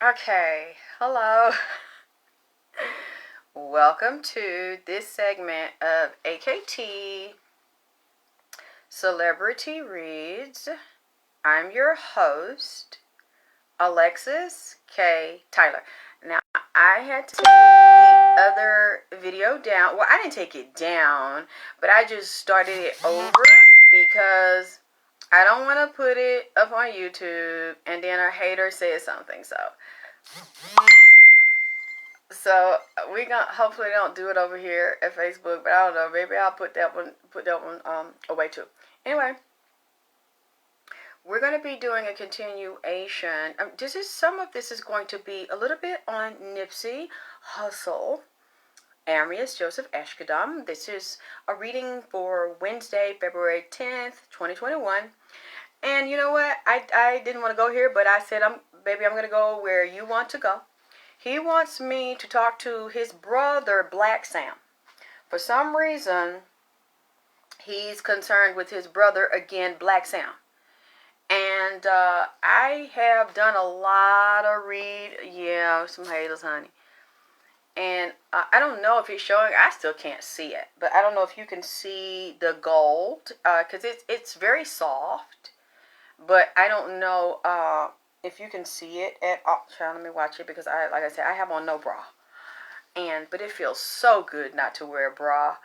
Okay, hello. Welcome to this segment of AKT Celebrity Reads. I'm your host, Alexis K. Tyler. Now, I had to take the other video down. Well, I didn't take it down, but I just started it over because I don't want to put it up on YouTube and then a hater says something. So we gonna hopefully don't do it over here at Facebook, but I don't know. Maybe I'll put that one away too. Anyway, we're gonna be doing a continuation. Some of this is going to be a little bit on Nipsey Hussle, Amius Joseph Ashkadam. This is a reading for Wednesday, February 10th, 2021. And you know what? I didn't want to go here, but I said, I'm gonna go where you want to go. He wants me to talk to his brother, Black Sam. For some reason, he's concerned with his brother again, Black Sam. And I have done a lot of some haters, honey. And I don't know if it's showing. I still can't see it, but I don't know if you can see the gold because it's very soft. But I don't know if you can see it at all. Let me watch it because like I said, I have on no bra, but it feels so good not to wear a bra,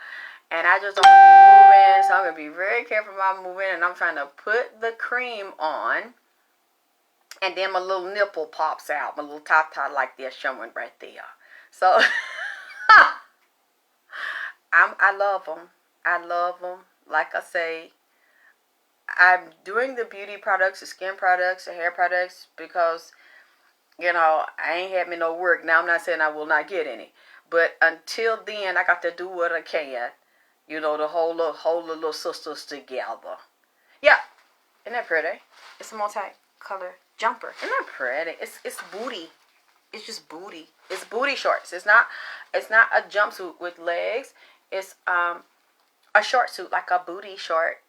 and I just don't want to be moving, so I'm gonna be very careful about moving, and I'm trying to put the cream on, and then my little nipple pops out, my little top like they're showing right there. So I love them. I love them. Like I say, I'm doing the beauty products, the skin products, the hair products because, I ain't had me no work. Now, I'm not saying I will not get any. But until then, I got to do what I can. To hold the little sisters together. Yeah. Isn't that pretty? It's a multi-color jumper. Isn't that pretty? It's booty. It's just booty. It's booty shorts. It's not a jumpsuit with legs. It's a short suit, like a booty short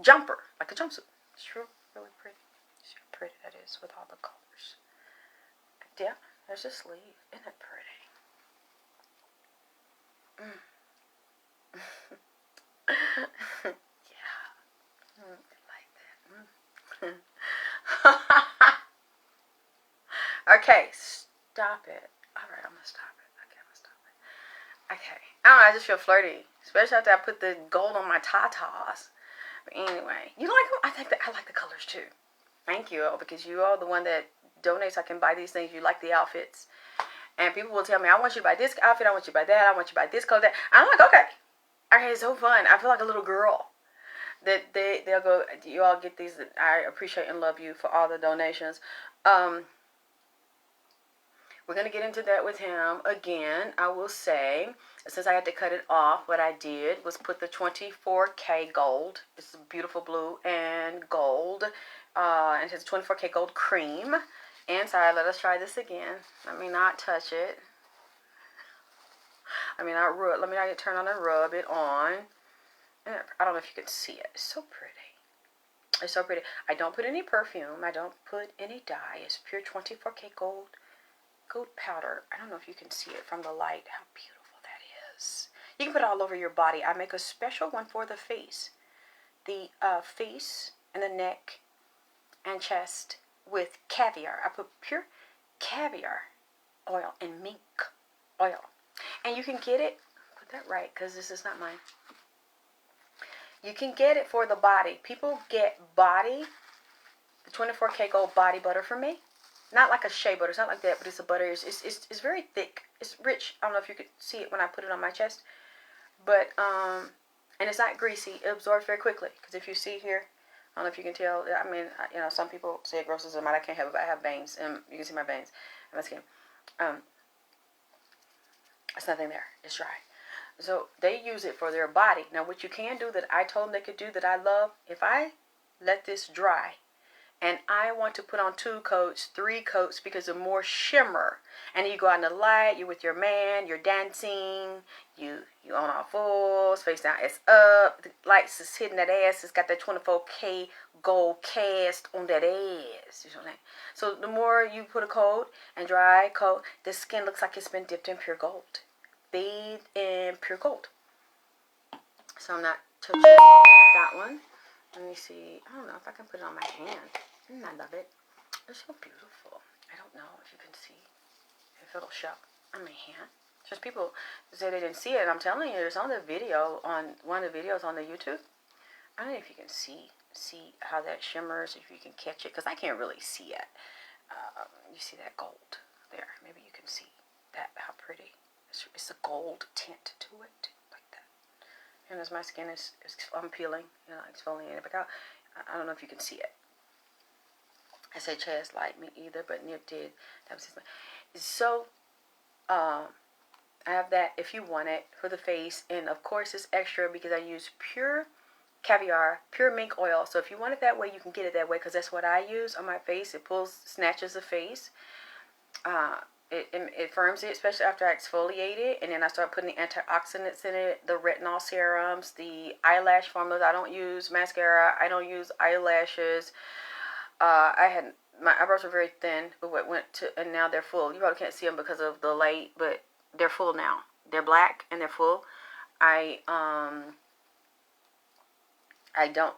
jumper, like a jumpsuit. It's really pretty. See how pretty that is with all the colors. Yeah, there's a sleeve. Isn't it pretty? Yeah, I like that. Okay, stop it. All right, I'm gonna stop it. Okay, I'm gonna stop it. Okay, I don't know. I just feel flirty, especially after I put the gold on my tatas. But anyway, you like them? I like the colors too. Thank you all because you are the one that donates. I can buy these things. You like the outfits, and people will tell me, "I want you to buy this outfit. I want you to buy that. I want you to buy this color." That I'm like, okay, it's so fun. I feel like a little girl. That they'll go. You all get these. I appreciate and love you for all the donations. We're going to get into that with him again. I will say, since I had to cut it off, what I did was put the 24K gold. It's beautiful blue and gold. And it's 24K gold cream. And sorry, let us try this again. Let me not touch it. Let me not turn on and rub it on. I don't know if you can see it. It's so pretty. It's so pretty. I don't put any perfume. I don't put any dye. It's pure 24K gold powder. I don't know if you can see it from the light, how beautiful that is. You can put it all over your body. I make a special one for the face. The face and the neck and chest with caviar. I put pure caviar oil and mink oil. And you can get it, put that right because this is not mine. You can get it for the body. People get the 24K gold body butter for me. Not like a shea butter. It's not like that, but it's a butter. It's very thick. It's rich. I don't know if you could see it when I put it on my chest. But, and it's not greasy. It absorbs very quickly. Because if you see here, I don't know if you can tell. I mean, some people say it grosses them out. I can't have it, but I have veins. And you can see my veins in my skin. There's nothing there. It's dry. So they use it for their body. Now, what you can do that I told them they could do that I love, if I let this dry, And I want to put on 2 coats, 3 coats, because of more shimmer. And you go out in the light, you're with your man, you're dancing, you on all fours, face down, ass up, the lights is hitting that ass, it's got that 24K gold cast on that ass. You know what I'm saying? So the more you put a coat and dry coat, the skin looks like it's been dipped in pure gold. Bathed in pure gold. So I'm not touching that one. Let me see. I don't know if I can put it on my hand. I love it. It's so beautiful. I don't know if you can see. If it'll show on my hand. Just people say they didn't see it. And I'm telling you, it's on the video, on one of the videos on the YouTube. I don't know if you can see how that shimmers, if you can catch it. Because I can't really see it. You see that gold there. Maybe you can see that, how pretty. It's a gold tint to it. And as my skin is I'm peeling, exfoliating it back out, I don't know if you can see it. I said Chaz liked me either, but Nip did. That was his name. So, I have that if you want it for the face. And of course it's extra because I use pure caviar, pure mink oil. So if you want it that way, you can get it that way because that's what I use on my face. It snatches the face. It firms it, especially after I exfoliate it, and then I start putting the antioxidants in it, the retinol serums, the eyelash formulas. I don't use mascara. I don't use eyelashes. My eyebrows were very thin, but and now they're full. You probably can't see them because of the light, but they're full now. They're black and they're full. I don't.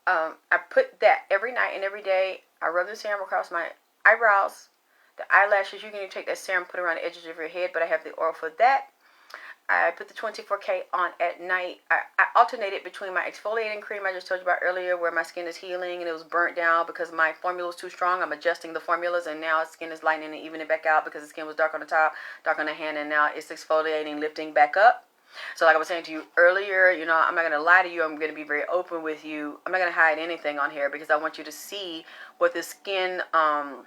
I put that every night and every day. I rub the serum across my eyebrows, the eyelashes. You can even take that serum, put it around the edges of your head, but I have the oil for that. I put the 24K on at night. I alternated between my exfoliating cream I just told you about earlier, where my skin is healing and it was burnt down because my formula was too strong. I'm adjusting the formulas, and now the skin is lightening and evening it back out because the skin was dark on the top, dark on the hand, and now it's exfoliating, lifting back up. So like I was saying to you earlier, I'm not going to lie to you. I'm going to be very open with you. I'm not going to hide anything on here because I want you to see what the skin lightener,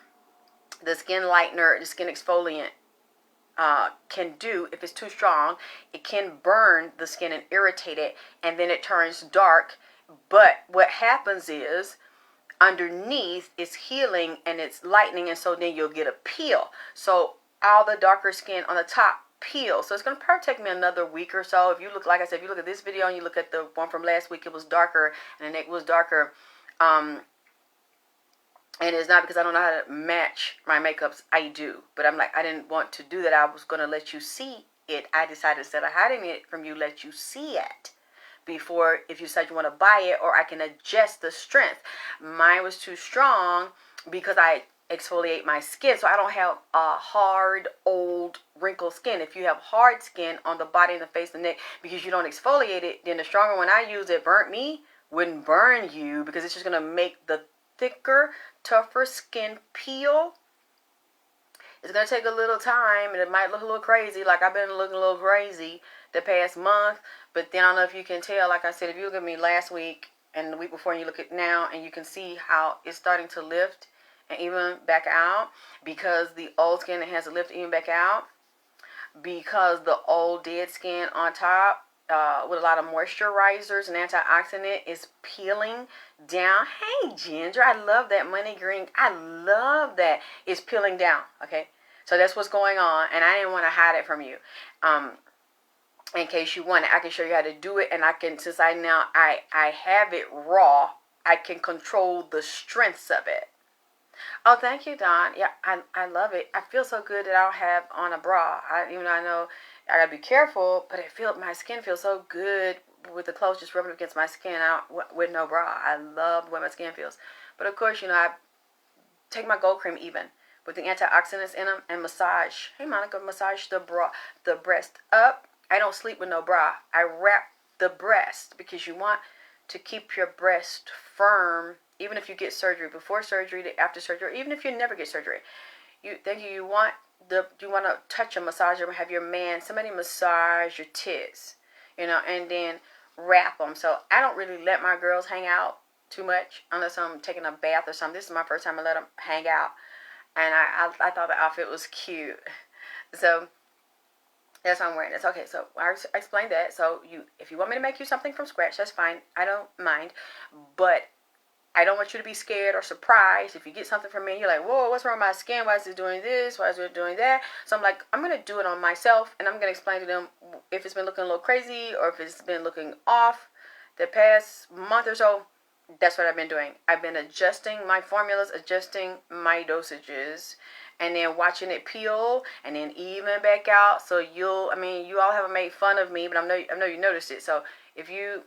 the skin exfoliant can do. If it's too strong, it can burn the skin and irritate it, and then it turns dark. But what happens is underneath it's healing and it's lightening, and so then you'll get a peel. So all the darker skin on the top peel. So it's going to probably take me another week or so. If you look, like I said, if you look at this video and you look at the one from last week, it was darker and the neck was darker. And it's not because I don't know how to match my makeups. I do. But I'm like, I didn't want to do that. I was going to let you see it. I decided instead of hiding it from you, let you see it before, if you decide you want to buy it, or I can adjust the strength. Mine was too strong because I exfoliate my skin, so I don't have a hard, old, wrinkled skin. If you have hard skin on the body and the face and neck because you don't exfoliate it, then the stronger one I use that burnt me wouldn't burn you, because it's just going to make the thicker, tougher skin peel. It's going to take a little time, and it might look a little crazy, like I've been looking a little crazy the past month. But then I don't know if you can tell, like I said, if you look at me last week and the week before and you look at now, and you can see how it's starting to lift and even back out, because the old skin has to lift even back out, because the old dead skin on top with a lot of moisturizers and antioxidant is peeling down. Hey Ginger, I love that money green. I love that it's peeling down. Okay, so that's what's going on, and I didn't want to hide it from you. In case you want it, I can show you how to do it, and I can, since I have it raw, I can control the strengths of it. Oh, thank you, Don. Yeah, I love it. I feel so good that I don't have on a bra. Even though I know I gotta be careful, but my skin feels so good with the clothes just rubbing against my skin with no bra. I love the way my skin feels. But of course, I take my gold cream even with the antioxidants in them and massage. Hey, Monica, massage the breast up. I don't sleep with no bra. I wrap the breast because you want to keep your breast firm. Even if you get surgery, before surgery, after surgery, even if you never get surgery, you want to touch a massager and have your man, somebody massage your tits, and then wrap them. So I don't really let my girls hang out too much unless I'm taking a bath or something. This is my first time I let them hang out, and I thought the outfit was cute. So That's how I'm wearing this. Okay, so I explained that. So if you want me to make you something from scratch, that's fine. I don't mind. But I don't want you to be scared or surprised if you get something from me. You're like, whoa, what's wrong with my skin? Why is it doing this? Why is it doing that? So I'm like, I'm going to do it on myself, and I'm going to explain to them if it's been looking a little crazy or if it's been looking off the past month or so. That's what I've been doing. I've been adjusting my formulas, adjusting my dosages, and then watching it peel and then even back out. So you all haven't made fun of me, but I know you noticed it. So if you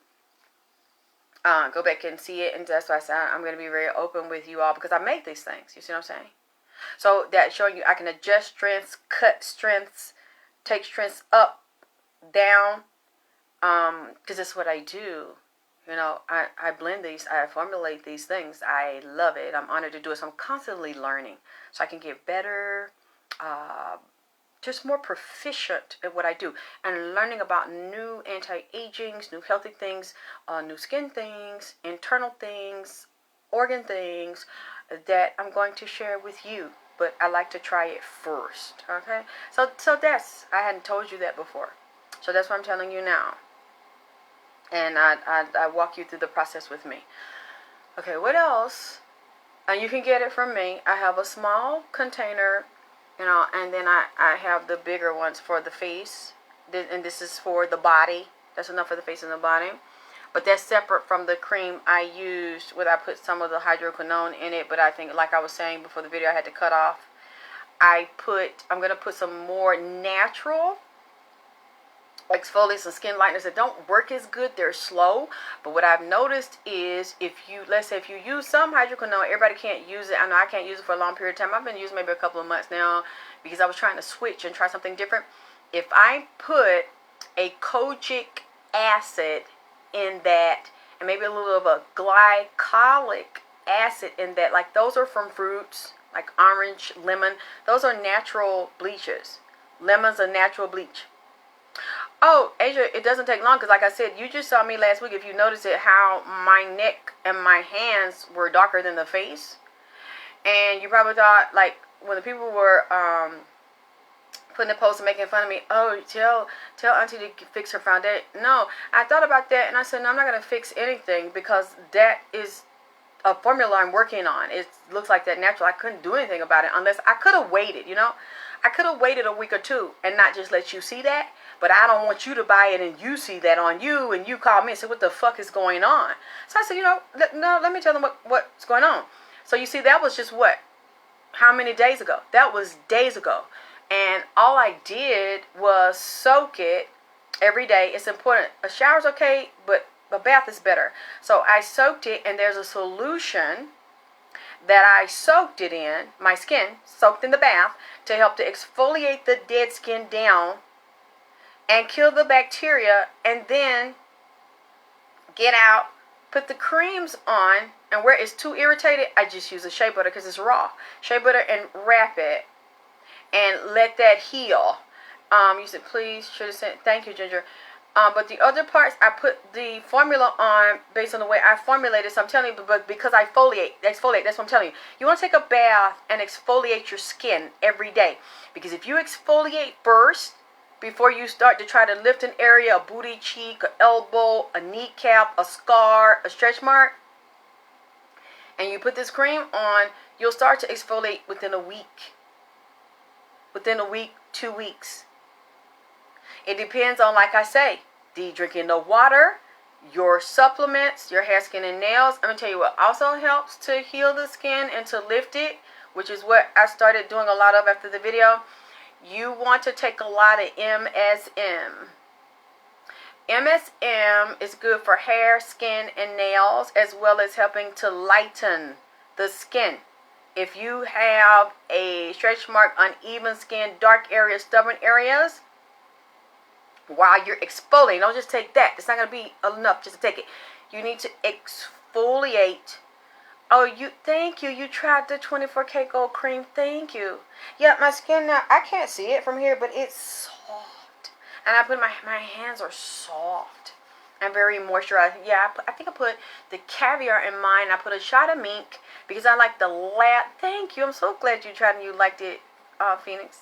go back and see it, and that's why I said I'm going to be very open with you all because I make these things. You see what I'm saying? So that's showing you I can adjust strengths, cut strengths, take strengths up, down, because that's what I do. You know, I blend these, I formulate these things. I love it. I'm honored to do it. So I'm constantly learning so I can get better, just more proficient at what I do, and learning about new anti-agings, new healthy things, new skin things, internal things, organ things that I'm going to share with you. But I like to try it first. Okay, so that's, I hadn't told you that before, so that's what I'm telling you now, and I walk you through the process with me. Okay, what else? And you can get it from me. I have a small container, you know, and then I have the bigger ones for the face, and this is for the body. That's enough for the face and the body, but that's separate from the cream I used, where I put some of the hydroquinone in it. But I think, like I was saying before the video, I had to cut off. I'm going to put some more natural exfoliants and skin lighteners that don't work as good. They're slow, but what I've noticed is let's say if you use some hydroquinone, everybody can't use it. I know I can't use it for a long period of time. I've been using maybe a couple of months now because I was trying to switch and try something different. If I put a kojic acid in that, and maybe a little of a glycolic acid in that, like those are from fruits like orange, lemon, those are natural bleaches. Lemon's a natural bleach. Oh, Asia, it doesn't take long because, like I said, you just saw me last week. If you noticed it, how my neck and my hands were darker than the face. And you probably thought, like, when the people were putting the post and making fun of me, oh, tell Auntie to fix her foundation. No, I thought about that, and I said, no, I'm not going to fix anything because that is a formula I'm working on. It looks like that natural. I couldn't do anything about it unless I could have waited, you know. I could have waited a week or two and not just let you see that, but I don't want you to buy it and you see that on you and you call me and say, what the fuck is going on? So I said, let me tell them what's going on. So you see, that was just how many days ago? That was days ago. And all I did was soak it every day. It's important. A shower's okay, but a bath is better. So I soaked it, and there's a solution that I soaked it in, my skin, soaked in the bath, to help to exfoliate the dead skin down and kill the bacteria, and then get out, put the creams on, and where it's too irritated, I just use a shea butter because it's raw. Shea butter, and wrap it and let that heal. You said, please, should have said, thank you, Ginger. But the other parts, I put the formula on based on the way I formulated. So I'm telling you, but because I exfoliate, that's what I'm telling you. You want to take a bath and exfoliate your skin every day. Because if you exfoliate first, before you start to try to lift an area, a booty cheek, an elbow, a kneecap, a scar, a stretch mark, and you put this cream on, you'll start to exfoliate within a week. Within a week, 2 weeks. It depends on, like I say, drinking the water, your supplements, your hair, skin, and nails. I'm going to tell you what also helps to heal the skin and to lift it, which is what I started doing a lot of after the video. You want to take a lot of MSM. MSM is good for hair, skin, and nails, as well as helping to lighten the skin. If you have a stretch mark, uneven skin, dark areas, stubborn areas, while you're exfoliating, don't just take that. It's not going to be enough just to take it. You need to exfoliate. Oh, thank you. You tried the 24K Gold Cream. Thank you. Yeah, my skin now, I can't see it from here, but it's soft. And I put my hands are soft and very moisturized. Yeah, I think I put the caviar in mine. I put a shot of mink because I like the Thank you. I'm so glad you tried and you liked it, Phoenix.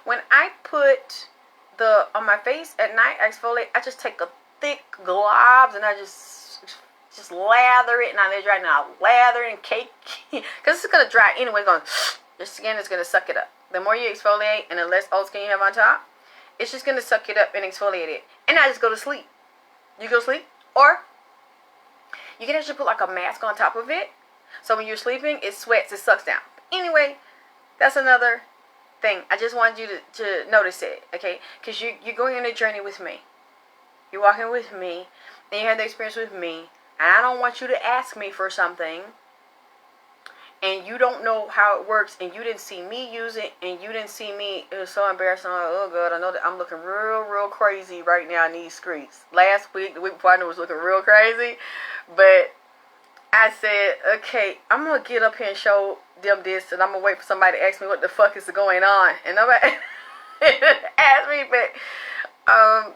When I put on my face at night, I exfoliate. I just take a thick globs and I just lather it, and I lay dry, and I lather it and cake, because it's gonna dry anyway. Your skin is gonna suck it up. The more you exfoliate and the less old skin you have on top, it's just gonna suck it up and exfoliate it. And I just go to sleep. You go to sleep, or you can actually put like a mask on top of it, so when you're sleeping, it sweats, it sucks down. Anyway, that's another thing. I just wanted you to notice it, okay? Because you're going on a journey with me. You're walking with me, and you have the experience with me. And I don't want you to ask me for something, and you don't know how it works, and you didn't see me use it, and you didn't see me. It was so embarrassing. I'm like, oh God, I know that I'm looking real crazy right now in these streets. Last week, the week before, I knew I was looking real crazy, but I said, okay, I'm gonna get up here and show them this, and I'm gonna wait for somebody to ask me what the fuck is going on, and nobody asked me, but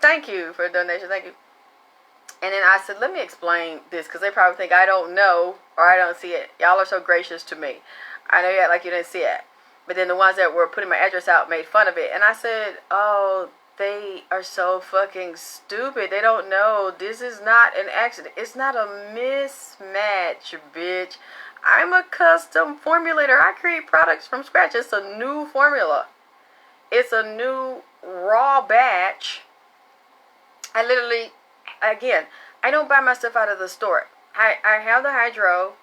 thank you for the donation, thank you. And then I said, let me explain this, because they probably think I don't know or I don't see it. Y'all are so gracious to me. I know you act like you didn't see it. But then the ones that were putting my address out made fun of it. And I said, oh, they are so fucking stupid. They don't know. This is not an accident. It's not a mismatch, bitch. I'm a custom formulator. I create products from scratch. It's a new formula. It's a new raw batch. I literally... Again, I don't buy my stuff out of the store. I have the hydro.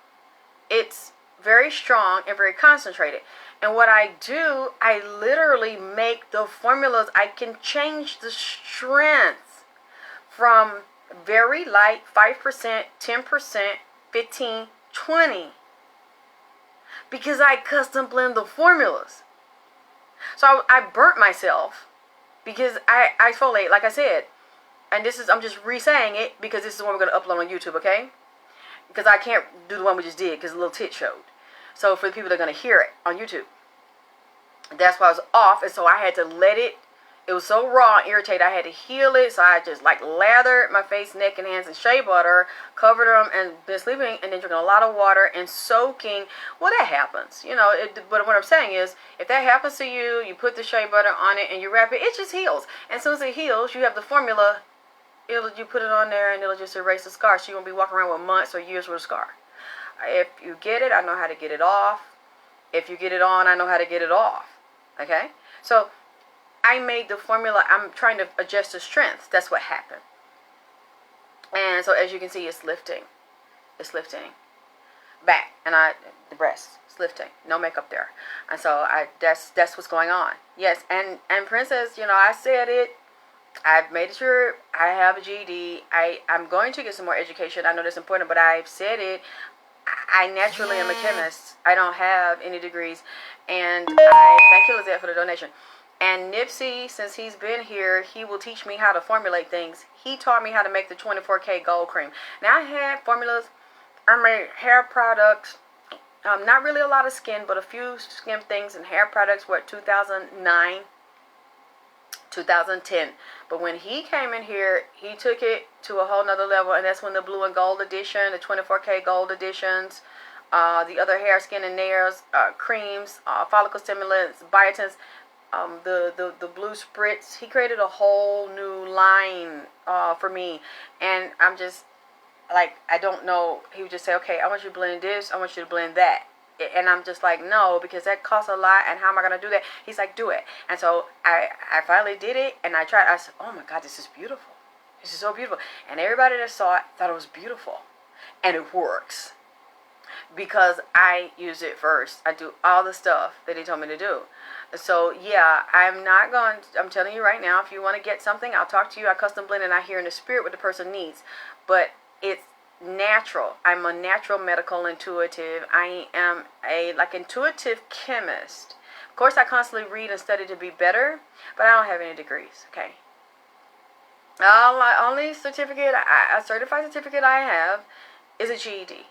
It's very strong and very concentrated. And what I do, I literally make the formulas. I can change the strength from very light, 5%, 10%, 15, 20. Because I custom blend the formulas. So I burnt myself because I exfoliate, like I said. And this is, I'm just re-saying it because this is what we're going to upload on YouTube, okay? Because I can't do the one we just did because a little tit showed. So for the people that are going to hear it on YouTube, that's why I was off. And so I had to let it, it was so raw and irritated, I had to heal it. So I just like lathered my face, neck, and hands in shea butter, covered them, and been sleeping, and then drinking a lot of water and soaking. Well, that happens, you know. But what I'm saying is, if that happens to you, you put the shea butter on it and you wrap it, it just heals. And as soon as it heals, you have the formula. You put it on there and it'll just erase the scar, so you won't be walking around with months or years with a scar. If you get it, I know how to get it off. If you get it on, I know how to get it off. Okay? So I made the formula. I'm trying to adjust the strength. That's what happened. And so as you can see, it's lifting. It's lifting. Back and the breasts. It's lifting. No makeup there. And so that's what's going on. Yes, and Princess, you know, I said it. I've made sure I have a GED. I'm going to get some more education. I know that's important, but I've said it. I naturally am a chemist. I don't have any degrees. And I thank you, Lizette, for the donation. And Nipsey, since he's been here, he will teach me how to formulate things. He taught me how to make the 24K gold cream. Now, I had formulas. I made hair products. Not really a lot of skin, but a few skin things and hair products were 2009. 2010. But when he came in here, he took it to a whole nother level, and that's when the blue and gold edition, the 24K gold editions, the other hair, skin, and nails, creams, follicle stimulants, biotins, the blue spritz. He created a whole new line for me, and I'm just like, I don't know. He would just say, okay, I want you to blend this, I want you to blend that. And I'm just like, no, because that costs a lot, and how am I going to do that? He's like, do it. And so I finally did it, and I tried. I said, oh my God, this is beautiful. This is so beautiful. And everybody that saw it thought it was beautiful. And it works. Because I use it first. I do all the stuff that he told me to do. So, yeah, I'm telling you right now, if you want to get something, I'll talk to you. I custom blend, and I hear in the spirit what the person needs. But it's natural. I'm a natural medical intuitive. I am a intuitive chemist. Of course, I constantly read and study to be better, but I don't have any degrees. Okay. Only certificate, a certified certificate I have is a GED.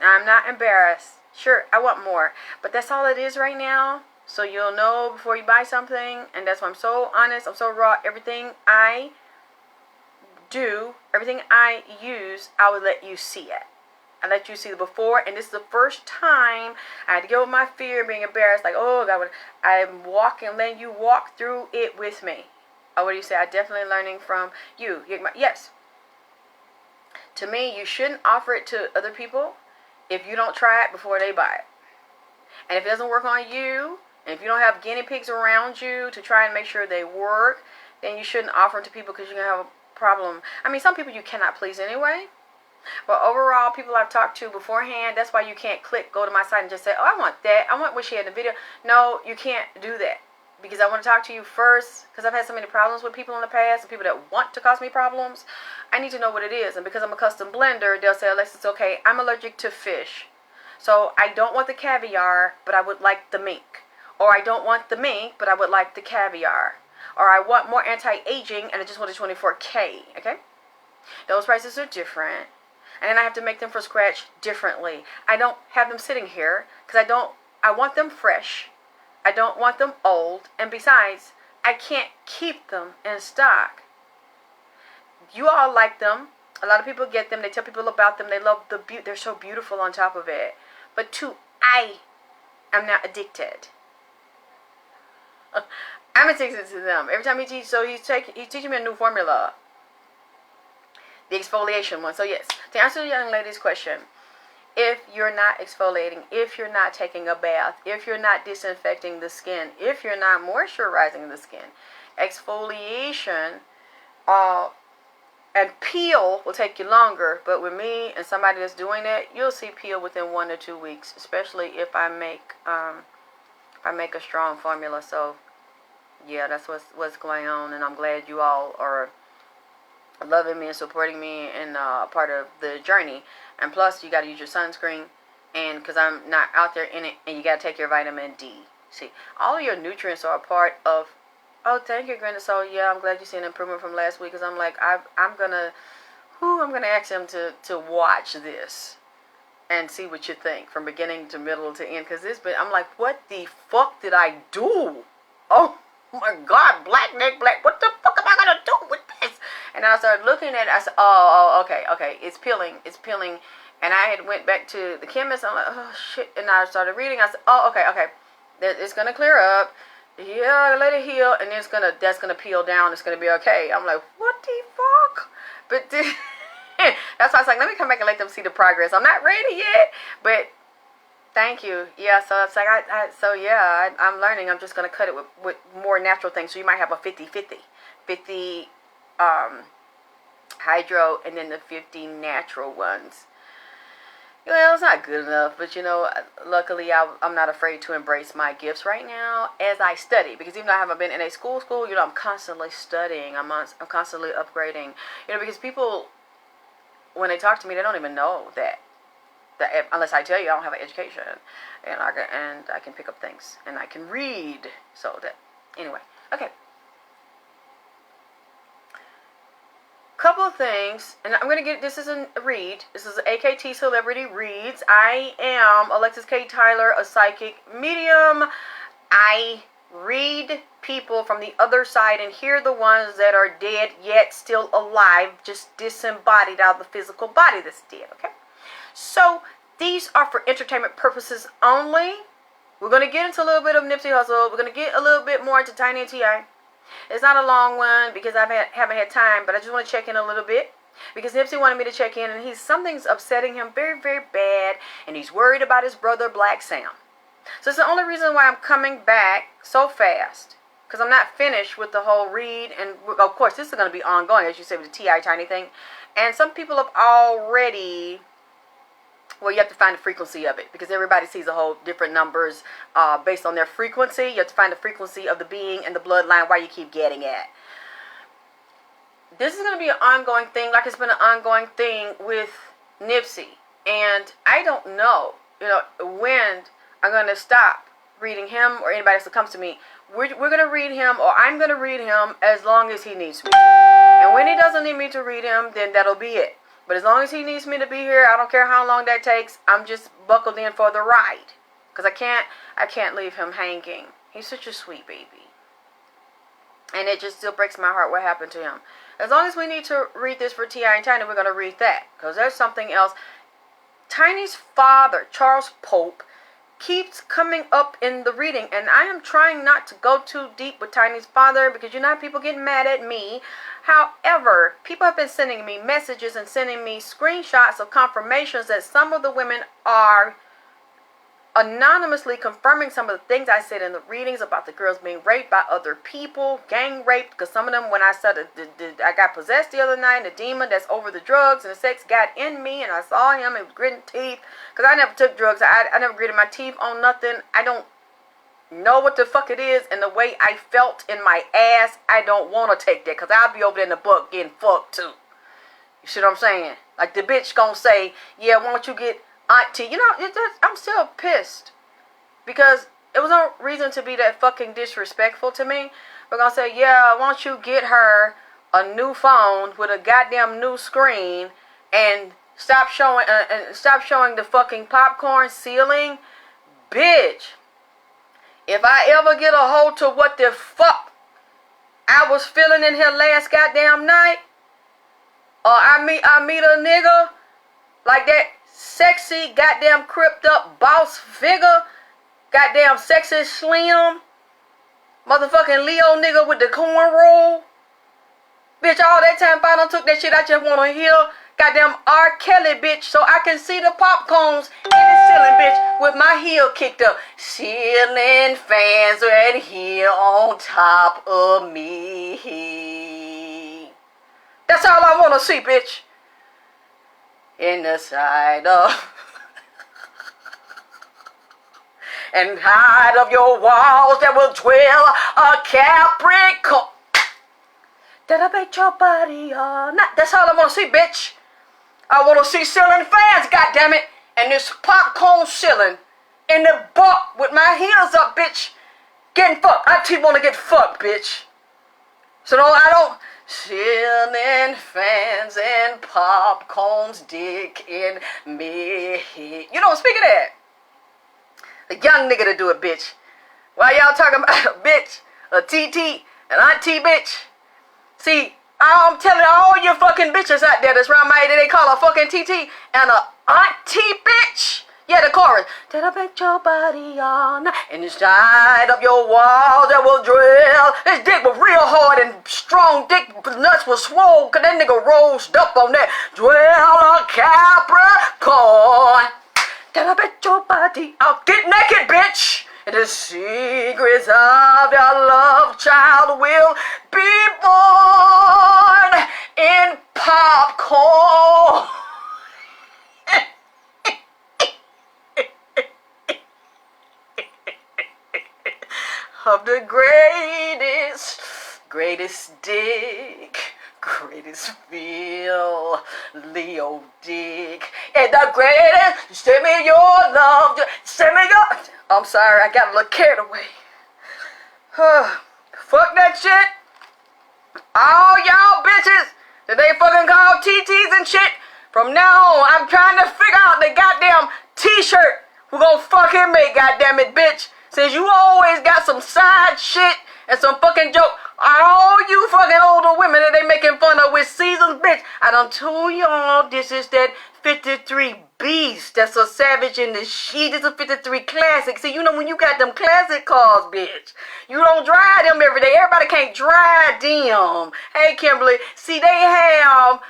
I'm not embarrassed. Sure, I want more, but that's all it is right now. So you'll know before you buy something, and that's why I'm so honest. I'm so raw. Everything I do, everything I use, I will let you see it. I let you see the before, and this is the first time I had to go with my fear, being embarrassed, like, oh God, I'm walking, letting you walk through it with me. Oh, what do you say? I definitely learning from you. Yes. To me, you shouldn't offer it to other people if you don't try it before they buy it. And if it doesn't work on you, and if you don't have guinea pigs around you to try and make sure they work, then you shouldn't offer them to people because you're going to have a problem. I mean, some people you cannot please anyway. But overall, people I've talked to beforehand, that's why you can't go to my site and just say, oh, I want that. I want what she had in the video. No, you can't do that. Because I want to talk to you first, because I've had so many problems with people in the past, and people that want to cause me problems. I need to know what it is. And because I'm a custom blender, they'll say, Alexis, okay, I'm allergic to fish. So I don't want the caviar, but I would like the mink. Or I don't want the mink, but I would like the caviar. Or I want more anti-aging, and I just want a 24K. Okay? Those prices are different. And then I have to make them from scratch differently. I don't have them sitting here, because I want them fresh. I don't want them old, and besides, I can't keep them in stock. You all like them. A lot of people get them. They tell people about them. They love the beauty. They're so beautiful on top of it. But I am not addicted. I'm addicted to them. Every time he teaches, so he's teaching me a new formula. The exfoliation one. So yes, to answer the young lady's question, if you're not exfoliating, if you're not taking a bath, if you're not disinfecting the skin, if you're not moisturizing the skin, exfoliation and peel will take you longer. But with me and somebody that's doing that, you'll see peel within 1 to 2 weeks, especially if I make a strong formula. So yeah, that's what's going on, and I'm glad you all are loving me and supporting me in part of the journey. And plus, you got to use your sunscreen, and because I'm not out there in it, and you got to take your vitamin D. See, all of your nutrients are a part of. Oh, thank you, Grandma. So yeah, I'm glad you see an improvement from last week. Because I'm like, I'm gonna ask him to watch this and see what you think from beginning to middle to end. Because I'm like, what the fuck did I do? Oh my God, black. What the fuck am I gonna do with this? And I started looking at it. I said, okay, it's peeling. And I had went back to the chemist. I'm like, oh shit. And I started reading. I said, oh, okay. It's gonna clear up. Yeah, let it heal, and that's gonna peel down. It's gonna be okay. I'm like, what the fuck? But that's why I was like, let me come back and let them see the progress. I'm not ready yet, but thank you. Yeah, so it's like I'm learning. I'm just gonna cut it with more natural things. So you might have a 50-50, 50 hydro, and then the 50 natural ones. Well, it's not good enough, but luckily I'm not afraid to embrace my gifts right now as I study. Because even though I haven't been in a school, I'm constantly studying. I'm constantly upgrading. Because people, when they talk to me, they don't even know that unless I tell you I don't have an education, and I can pick up things, and I can read. So that anyway, okay. Couple of things, and I'm going to get, this is a read. This is AKT Celebrity Reads. I am Alexis K. Tyler, a psychic medium. I read people from the other side and hear the ones that are dead yet still alive, just disembodied out of the physical body that's dead, okay? So, these are for entertainment purposes only. We're going to get into a little bit of Nipsey Hussle. We're going to get a little bit more into Tiny and T.I. It's not a long one because I haven't had time, but I just want to check in a little bit because Nipsey wanted me to check in, and something's upsetting him very, very bad, and he's worried about his brother Black Sam. So it's the only reason why I'm coming back so fast, because I'm not finished with the whole read, and of course this is going to be ongoing, as you said, with the T.I. Tiny thing, and some people have already. Well, you have to find the frequency of it because everybody sees a whole different numbers based on their frequency. You have to find the frequency of the being and the bloodline where you keep getting at. This is going to be an ongoing thing, like it's been an ongoing thing with Nipsey. And I don't know, when I'm going to stop reading him or anybody else that comes to me. We're going to read him, or I'm going to read him as long as he needs me to. And when he doesn't need me to read him, then that'll be it. But as long as he needs me to be here, I don't care how long that takes. I'm just buckled in for the ride. Because I can't leave him hanging. He's such a sweet baby. And it just still breaks my heart what happened to him. As long as we need to read this for T.I. and Tiny, we're going to read that. Because there's something else. Tiny's father, Charles Pope, keeps coming up in the reading, and I am trying not to go too deep with Tiny's father because you know how people get mad at me. However, people have been sending me messages and sending me screenshots of confirmations that some of the women are anonymously confirming some of the things I said in the readings about the girls being raped by other people, gang raped, because some of them, when I said I got possessed the other night, and the demon that's over the drugs and the sex got in me, and I saw him, it was gritting teeth, because I never took drugs, I never gritted my teeth on nothing, I don't know what the fuck it is, and the way I felt in my ass, I don't want to take that, because I'll be over there in the book getting fucked too. You see what I'm saying? Like the bitch gonna say, yeah, won't you get auntie? You know, I'm still pissed because it was no reason to be that fucking disrespectful to me. We're gonna say, yeah, why don't you get her a new phone with a goddamn new screen and stop showing the fucking popcorn ceiling, bitch. If I ever get a hold to what the fuck I was feeling in here last goddamn night, or I meet a nigga like that sexy, goddamn cripped up boss figure, goddamn sexy slim, motherfucking Leo nigga with the cornrow. Bitch, all that time if I done took that shit, I just wanna hear goddamn R. Kelly, bitch, so I can see the popcorns in the ceiling, bitch, with my heel kicked up. Ceiling fans right here on top of me. That's all I wanna see, bitch. In the side of and hide of your walls that will dwell a Capricorn. That'll make your body all night. That's all I want to see, bitch. I want to see ceiling fans, goddammit, and this popcorn ceiling in the butt with my heels up, bitch. Getting fucked. I too want to get fucked, bitch. So no, I don't. Ceiling fans and popcorn's dick in me. You know, speak of that. The young nigga to do it, bitch. Why y'all talking about a bitch, a TT, an auntie, bitch? See, I'm telling all you fucking bitches out there that's around my age, they call a fucking TT and a auntie, bitch. Yeah, the chorus. That'll make your body all night. And inside of your walls that will drill. His dick was real hard and strong. Dick nuts was swole. Cause that nigga rose up on that. Drill a Capricorn. That'll make your body all. Get naked, bitch. And the secrets of your love child will be born in popcorn. Of the greatest dick, greatest feel, Leo dick, and the greatest, send me your love, send me your, I'm sorry, I got a little carried away. Fuck that shit. All y'all bitches that they fucking call TTs and shit, from now on, I'm trying to figure out the goddamn t-shirt we're gonna fucking make, goddammit, bitch. Since you always got some side shit and some fucking joke, all you fucking older women that they making fun of with seasons, bitch. I done told y'all this is that 53 Beast. That's a savage in the sheet. It's a 53 classic. See, you know when you got them classic cars, bitch, you don't drive them every day. Everybody can't drive them. Hey, Kimberly. See, they have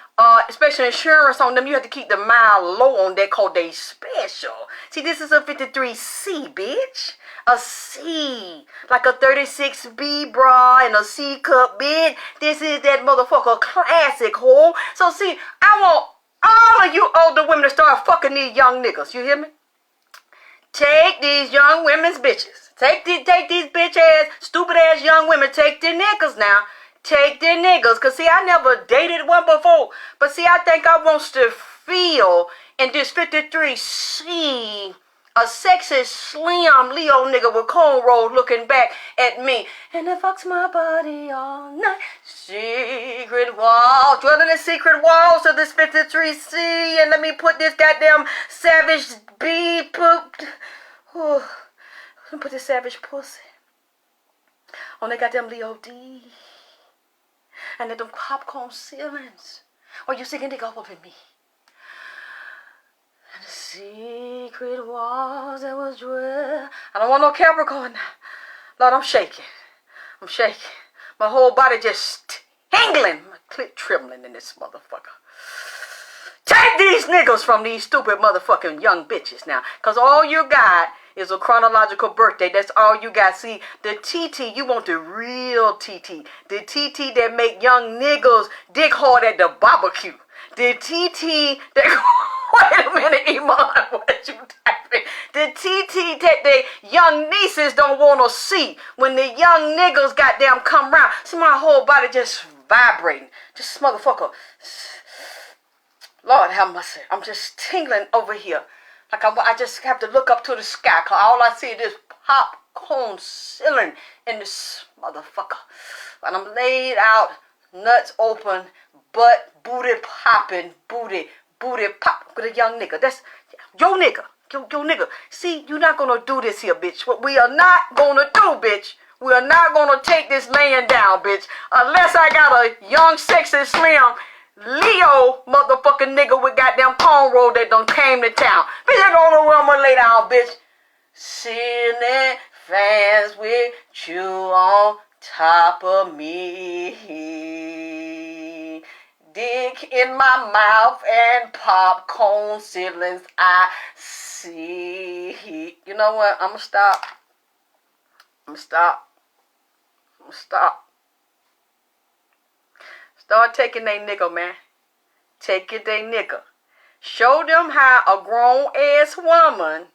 special insurance on them. You have to keep the mile low on that cause they special. See, this is a 53C, bitch. A C, like a 36B bra and a C cup, bitch. This is that motherfucker classic, whore. So see, I want all of you older women to start fucking these young niggas. You hear me? Take these young women's bitches. Take these bitch ass, stupid ass young women. Take the niggas now. Take the niggas. Cause see, I never dated one before. But see, I think I wants to feel in this 53C. A sexy, slim Leo nigga with cornrows looking back at me. And it fucks my body all night. Secret walls. Dwelling in secret walls of this 53C. And let me put this goddamn savage bee pooped. Let me put this savage pussy on that goddamn Leo D. And let them popcorn ceilings. Or you singing nigga up in me. And the Secret walls that was dread. I don't want no Capricorn now. Lord, I'm shaking. I'm shaking. My whole body just tingling. My clit trembling in this motherfucker. Take these niggas from these stupid motherfucking young bitches now. Because all you got is a chronological birthday. That's all you got. See, the TT, you want the real TT. The TT that make young niggas dick hard at the barbecue. The TT that... Wait a minute, Iman, what you typing? The TT that the young nieces don't want to see when the young niggas goddamn come round. See, my whole body just vibrating. Just motherfucker. Lord have mercy. I'm just tingling over here. Like I just have to look up to the sky, because all I see is this popcorn ceiling in this motherfucker. And I'm laid out, nuts open, butt, booty popping, booty pop with a young nigga. That's your nigga. Yo nigga. See, you're not gonna do this here, bitch. What we are not gonna do, bitch. We are not gonna take this laying down, bitch. Unless I got a young, sexy, slim Leo motherfucking nigga with goddamn cornrow that done came to town. Bitch, I don't know where I'm gonna lay down, bitch. Ceiling fans with you on top of me. Dick in my mouth and popcorn ceilings I see. You know what? I'm gonna stop. Start taking they nigga, man. Take it they nigga. Show them how a grown ass woman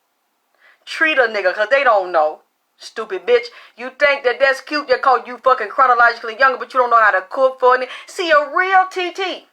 treat a nigga, because they don't know. Stupid bitch. You think that that's cute just cause you fucking chronologically younger, but you don't know how to cook for it. See, a real TT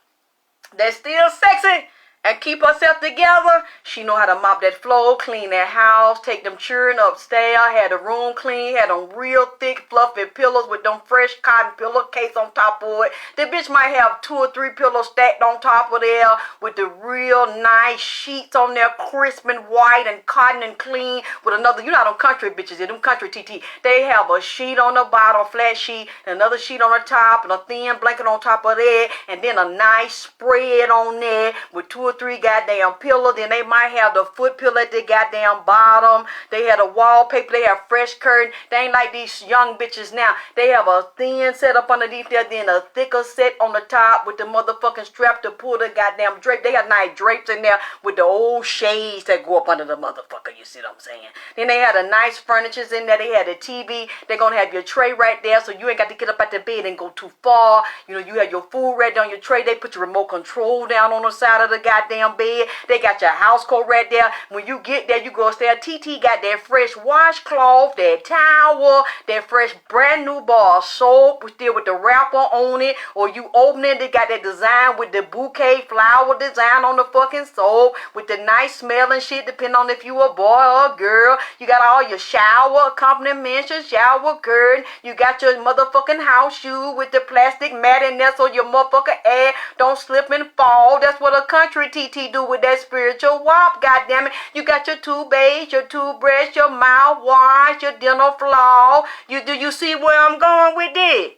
that's still sexy and keep herself together. She know how to mop that floor, clean that house, take them children upstairs, had the room clean, had them real thick fluffy pillows with them fresh cotton pillowcase on top of it. The bitch might have 2 or 3 pillows stacked on top of there with the real nice sheets on there, crisp and white and cotton and clean with another, you know them country bitches, them country TT. They have a sheet on the bottom, flat sheet, and another sheet on the top, and a thin blanket on top of that, and then a nice spread on there with 2 or 3 goddamn pillows. Then they might have the foot pillow at the goddamn bottom. They had a wallpaper. They have fresh curtain. They ain't like these young bitches now. They have a thin set up underneath there, then a thicker set on the top with the motherfucking strap to pull the goddamn drape. They got nice drapes in there with the old shades that go up under the motherfucker. You see what I'm saying? Then they had a nice furnitures in there. They had a TV. They're gonna have your tray right there, so you ain't got to get up out the bed and go too far. You know, you have your food right there on your tray. They put your remote control down on the side of the goddamn bed. They got your house coat right there. When you get there, you go upstairs. TT got that fresh washcloth, that towel, that fresh brand new bar of soap, still with the wrapper on it. Or you open it, they got that design with the bouquet flower design on the fucking soap, with the nice smelling shit, depending on if you a boy or a girl. You got all your shower accompaniments, your shower curtain. You got your motherfucking house shoe with the plastic mat in there so your motherfucking ass don't slip and fall. That's what a country TT do with that spiritual wop, goddammit. You got your toothpaste, your toothbrush, your mouthwash, your dental floss. Do you see where I'm going with this?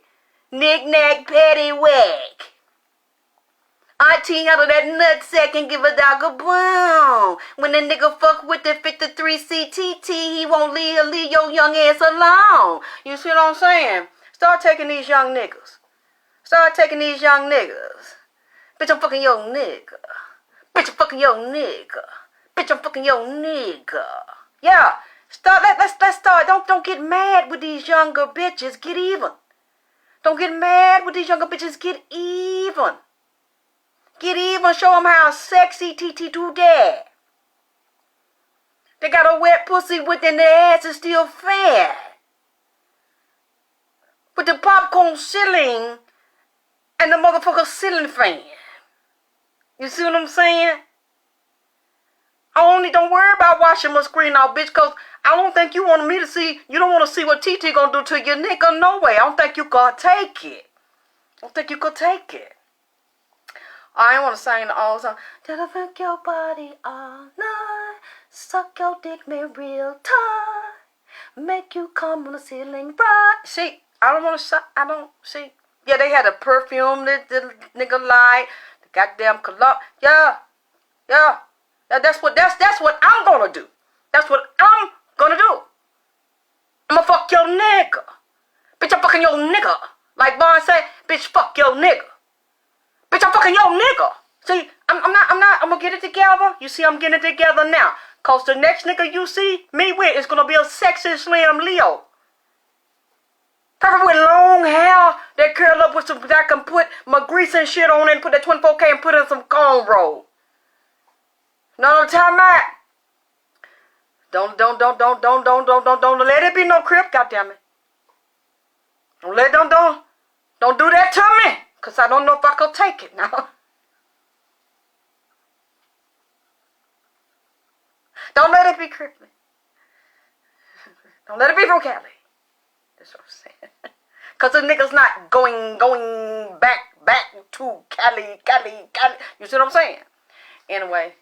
Knick-knack, paddywhack. Auntie out of that nutsack and give a dog a bone. When a nigga fuck with the 53 CTT, he won't leave your young ass alone. You see what I'm saying? Start taking these young niggas. Start taking these young niggas. Bitch, I'm fucking your nigga. Bitch, I'm fucking your nigga. Bitch, I'm fucking your nigga. Yeah. Let's start. Don't get mad with these younger bitches. Get even. Don't get mad with these younger bitches. Get even. Get even. Show them how sexy TT do that. They got a wet pussy within their ass is still fat. With the popcorn ceiling and the motherfucker ceiling fan. You see what I'm saying? Don't worry about washing my screen out, bitch, because I don't think you want me to see, you don't want to see what TT gonna do to your nigga, no way. I don't think you could take it. I want to sing all the song. Till I fuck your body all night, suck your dick me real tight, make you come on the ceiling right. See, see. Yeah, they had a perfume that the nigga like, the goddamn cologne. Yeah. That's what I'm gonna do. That's what I'm gonna do. I'm gonna fuck your nigga. Bitch, I'm fucking your nigga. Like Bond said, bitch, fuck your nigga. Bitch, I'm fucking your nigga. See, I'm gonna get it together. You see, I'm getting it together now. Cause the next nigga you see me with is gonna be a sexy slim Leo. Perfect with long hair that curl up with some, that I can put my grease and shit on and put that 24K and put in some cornrow. No time out. Don't let it be no crib, goddammit. Don't do that to me. Cause I don't know if I can take it now. Don't let it be crippling. Don't let it be from Cali. That's what I'm saying. Cause the nigga's not going back to Cali. You see what I'm saying? Anyway,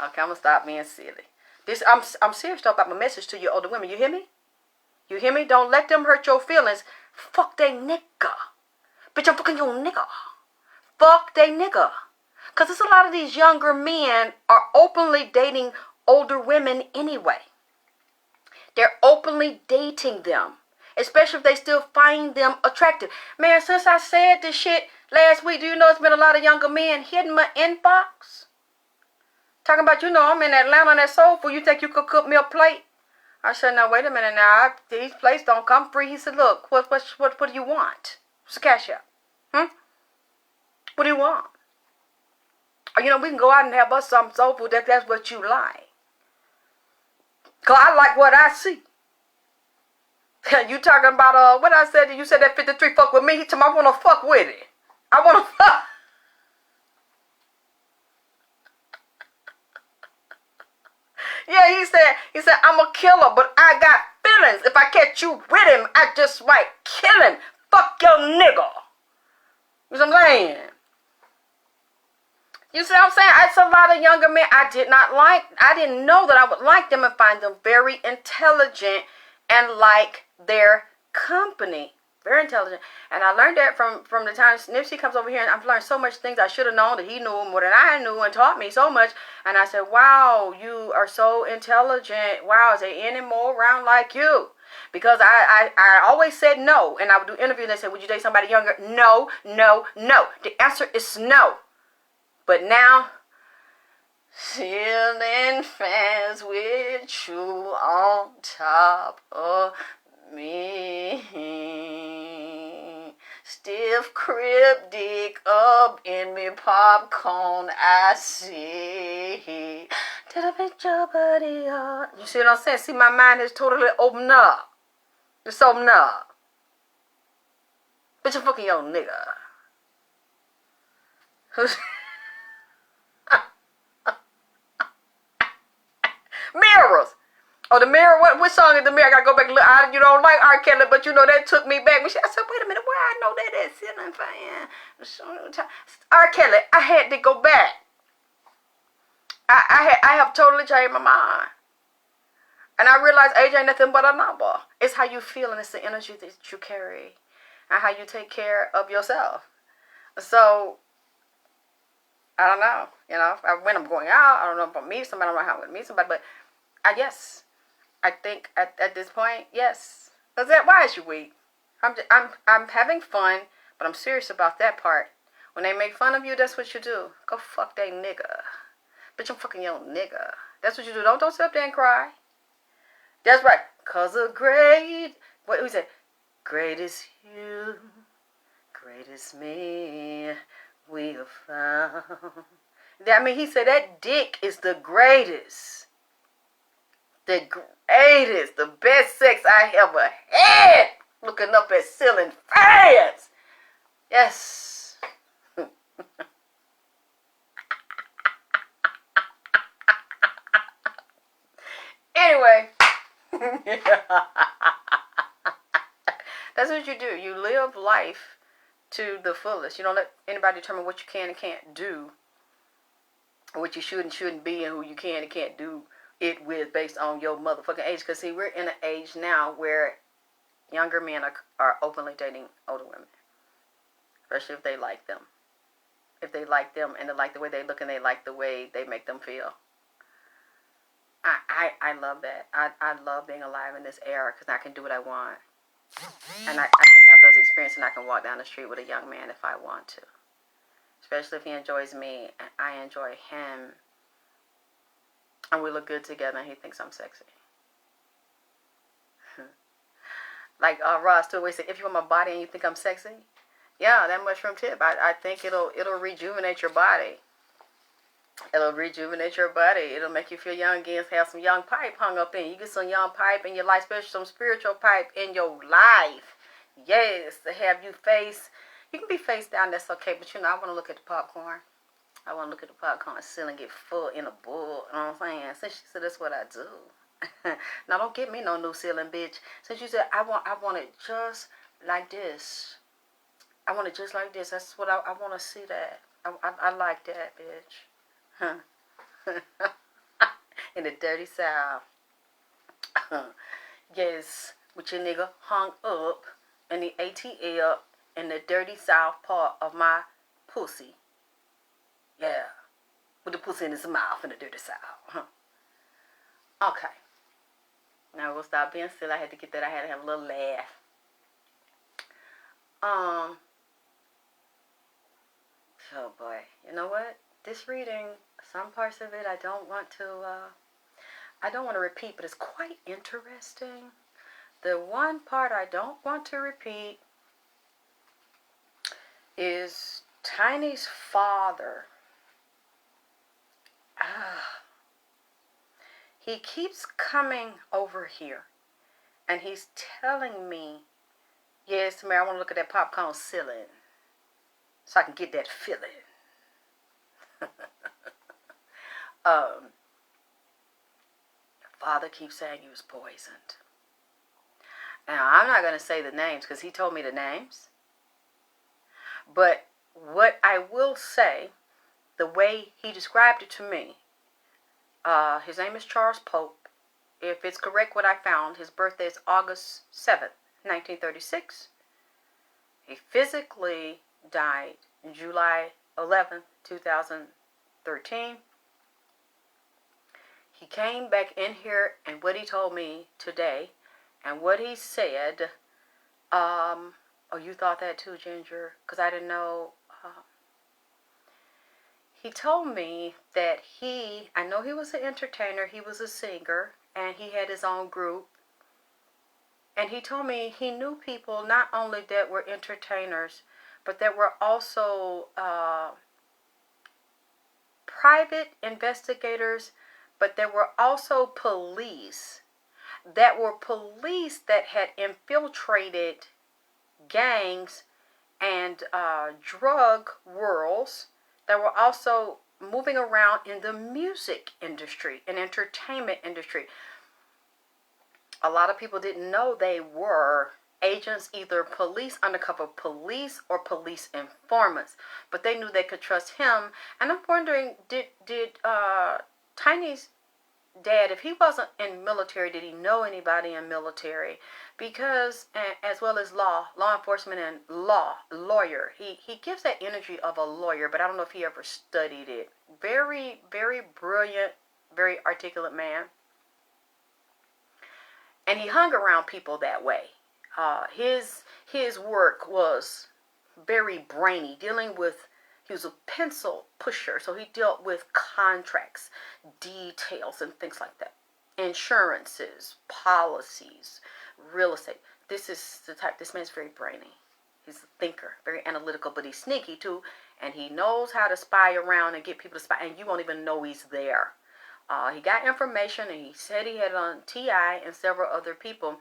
okay, I'm gonna stop being silly. I'm serious though about my message to you older women. You hear me? You hear me? Don't let them hurt your feelings. Fuck they nigga. Bitch, I'm fucking your nigga. Fuck they nigga. Cause there's a lot of these younger men are openly dating older women anyway. They're openly dating them. Especially if they still find them attractive. Man, since I said this shit last week, do you know it's been a lot of younger men hitting my inbox? Talking about, I'm in Atlanta and that soul food. You think you could cook me a plate? I said, now, wait a minute now. These plates don't come free. He said, look, what do you want? What's the cash out? What do you want? Or, we can go out and have us some soul food if that's what you like. Because I like what I see. You talking about, what I said? You said that 53 fuck with me. He told me I want to fuck with it. I want to fuck. Yeah, he said, I'm a killer, but I got feelings. If I catch you with him, I just might kill him. Fuck your nigga. You know what I'm saying? You see what I'm saying? It's a lot of younger men I did not like. I didn't know that I would like them and find them very intelligent and like their company. Very intelligent. And I learned that from the time Nipsey comes over here, and I've learned so much things I should have known that he knew more than I knew and taught me so much. And I said, wow, you are so intelligent. Wow, is there any more around like you? Because I always said no. And I would do interviews and they said, would you date somebody younger? No. The answer is no. But now, ceiling fans with you on top of me, stiff crib dick up in me popcorn I see. Did I pick your body up? You see what I'm saying? See, my mind is totally opened up. It's opened up. Bitch, I'm fucking your nigga. Mirrors. Oh, the mirror. What song is the mirror? I gotta go back and look. You don't like R. Kelly, but that took me back. I said, wait a minute, where I know that ceiling fan? R. Kelly. I had to go back. I have totally changed my mind, and I realized age ain't nothing but a number. It's how you feel, and it's the energy that you carry, and how you take care of yourself. So I don't know. When I'm going out, I don't know if I meet somebody. I don't know how I'm gonna meet somebody, but yes. I think at this point, yes. Why is you weak? I'm having fun, but I'm serious about that part. When they make fun of you, that's what you do. Go fuck that nigga. Bitch, I'm fucking your nigga. That's what you do. Don't sit up there and cry. That's right. Cause of great. What was it? Great is you. Great is me. We have found. He said that dick is the greatest. The greatest, the best sex I ever had. Looking up at ceiling fans. Yes. Anyway. That's what you do. You live life to the fullest. You don't let anybody determine what you can and can't do. Or what you should and shouldn't be, and who you can and can't do it with based on your motherfucking age. Because, see, we're in an age now where younger men are openly dating older women. Especially if they like them. If they like them and they like the way they look and they like the way they make them feel. I love that. I love being alive in this era because I can do what I want. And I can have those experiences and I can walk down the street with a young man if I want to. Especially if he enjoys me and I enjoy him. And we look good together and he thinks I'm sexy. Like Ross always said, if you want my body and you think I'm sexy, yeah, that mushroom tip. I think it'll rejuvenate your body. It'll rejuvenate your body. It'll make you feel young again. Have some young pipe hung up in you. Get some young pipe in your life, especially some spiritual pipe in your life. Yes, to have you face. You can be face down. That's okay. But I want to look at the popcorn. I want to look at the popcorn ceiling get full in a bowl. You know what I'm saying? Since she said that's what I do. Now don't get me no new ceiling, bitch. Since you said I want it just like this. I want it just like this. That's what I want to see that. I like that, bitch. In the dirty south. Yes, with your nigga hung up in the ATL in the dirty south part of my pussy. Yeah. With the pussy in his mouth in the dirty south. Okay. Now we'll stop being silly. I had to get that. I had to have a little laugh. Oh boy. You know what? This reading, some parts of it I don't want to repeat, but it's quite interesting. The one part I don't want to repeat is Tiny's father. He keeps coming over here and he's telling me, yes, Mary, I want to look at that popcorn ceiling so I can get that feeling. Father keeps saying he was poisoned. Now, I'm not going to say the names because he told me the names. But what I will say, the way he described it to me, his name is Charles Pope. If it's correct what I found, his birthday is August 7th, 1936. He physically died July 11th, 2013. He came back in here and what he told me today and what he said, oh, you thought that too, Ginger? Because I didn't know. He told me that I know he was an entertainer, he was a singer, and he had his own group. And he told me he knew people not only that were entertainers, but that were also private investigators, but there were also police that had infiltrated gangs and drug worlds that were also moving around in the music industry and entertainment industry. A lot of people didn't know they were agents, either police, undercover police, or police informants, but they knew they could trust him. And I'm wondering, did Tiny's dad, if he wasn't in military, did he know anybody in military? Because as well as law enforcement and lawyer, he gives that energy of a lawyer, but I don't know if he ever studied it. Very, very brilliant, very articulate man. And he hung around people that way. His work was very brainy, he was a pencil pusher, so he dealt with contracts, details, and things like that. Insurances, policies, real estate. This man's very brainy. He's a thinker, very analytical, but he's sneaky too, and he knows how to spy around and get people to spy, and you won't even know he's there. He got information, and he said he had on T.I. and several other people.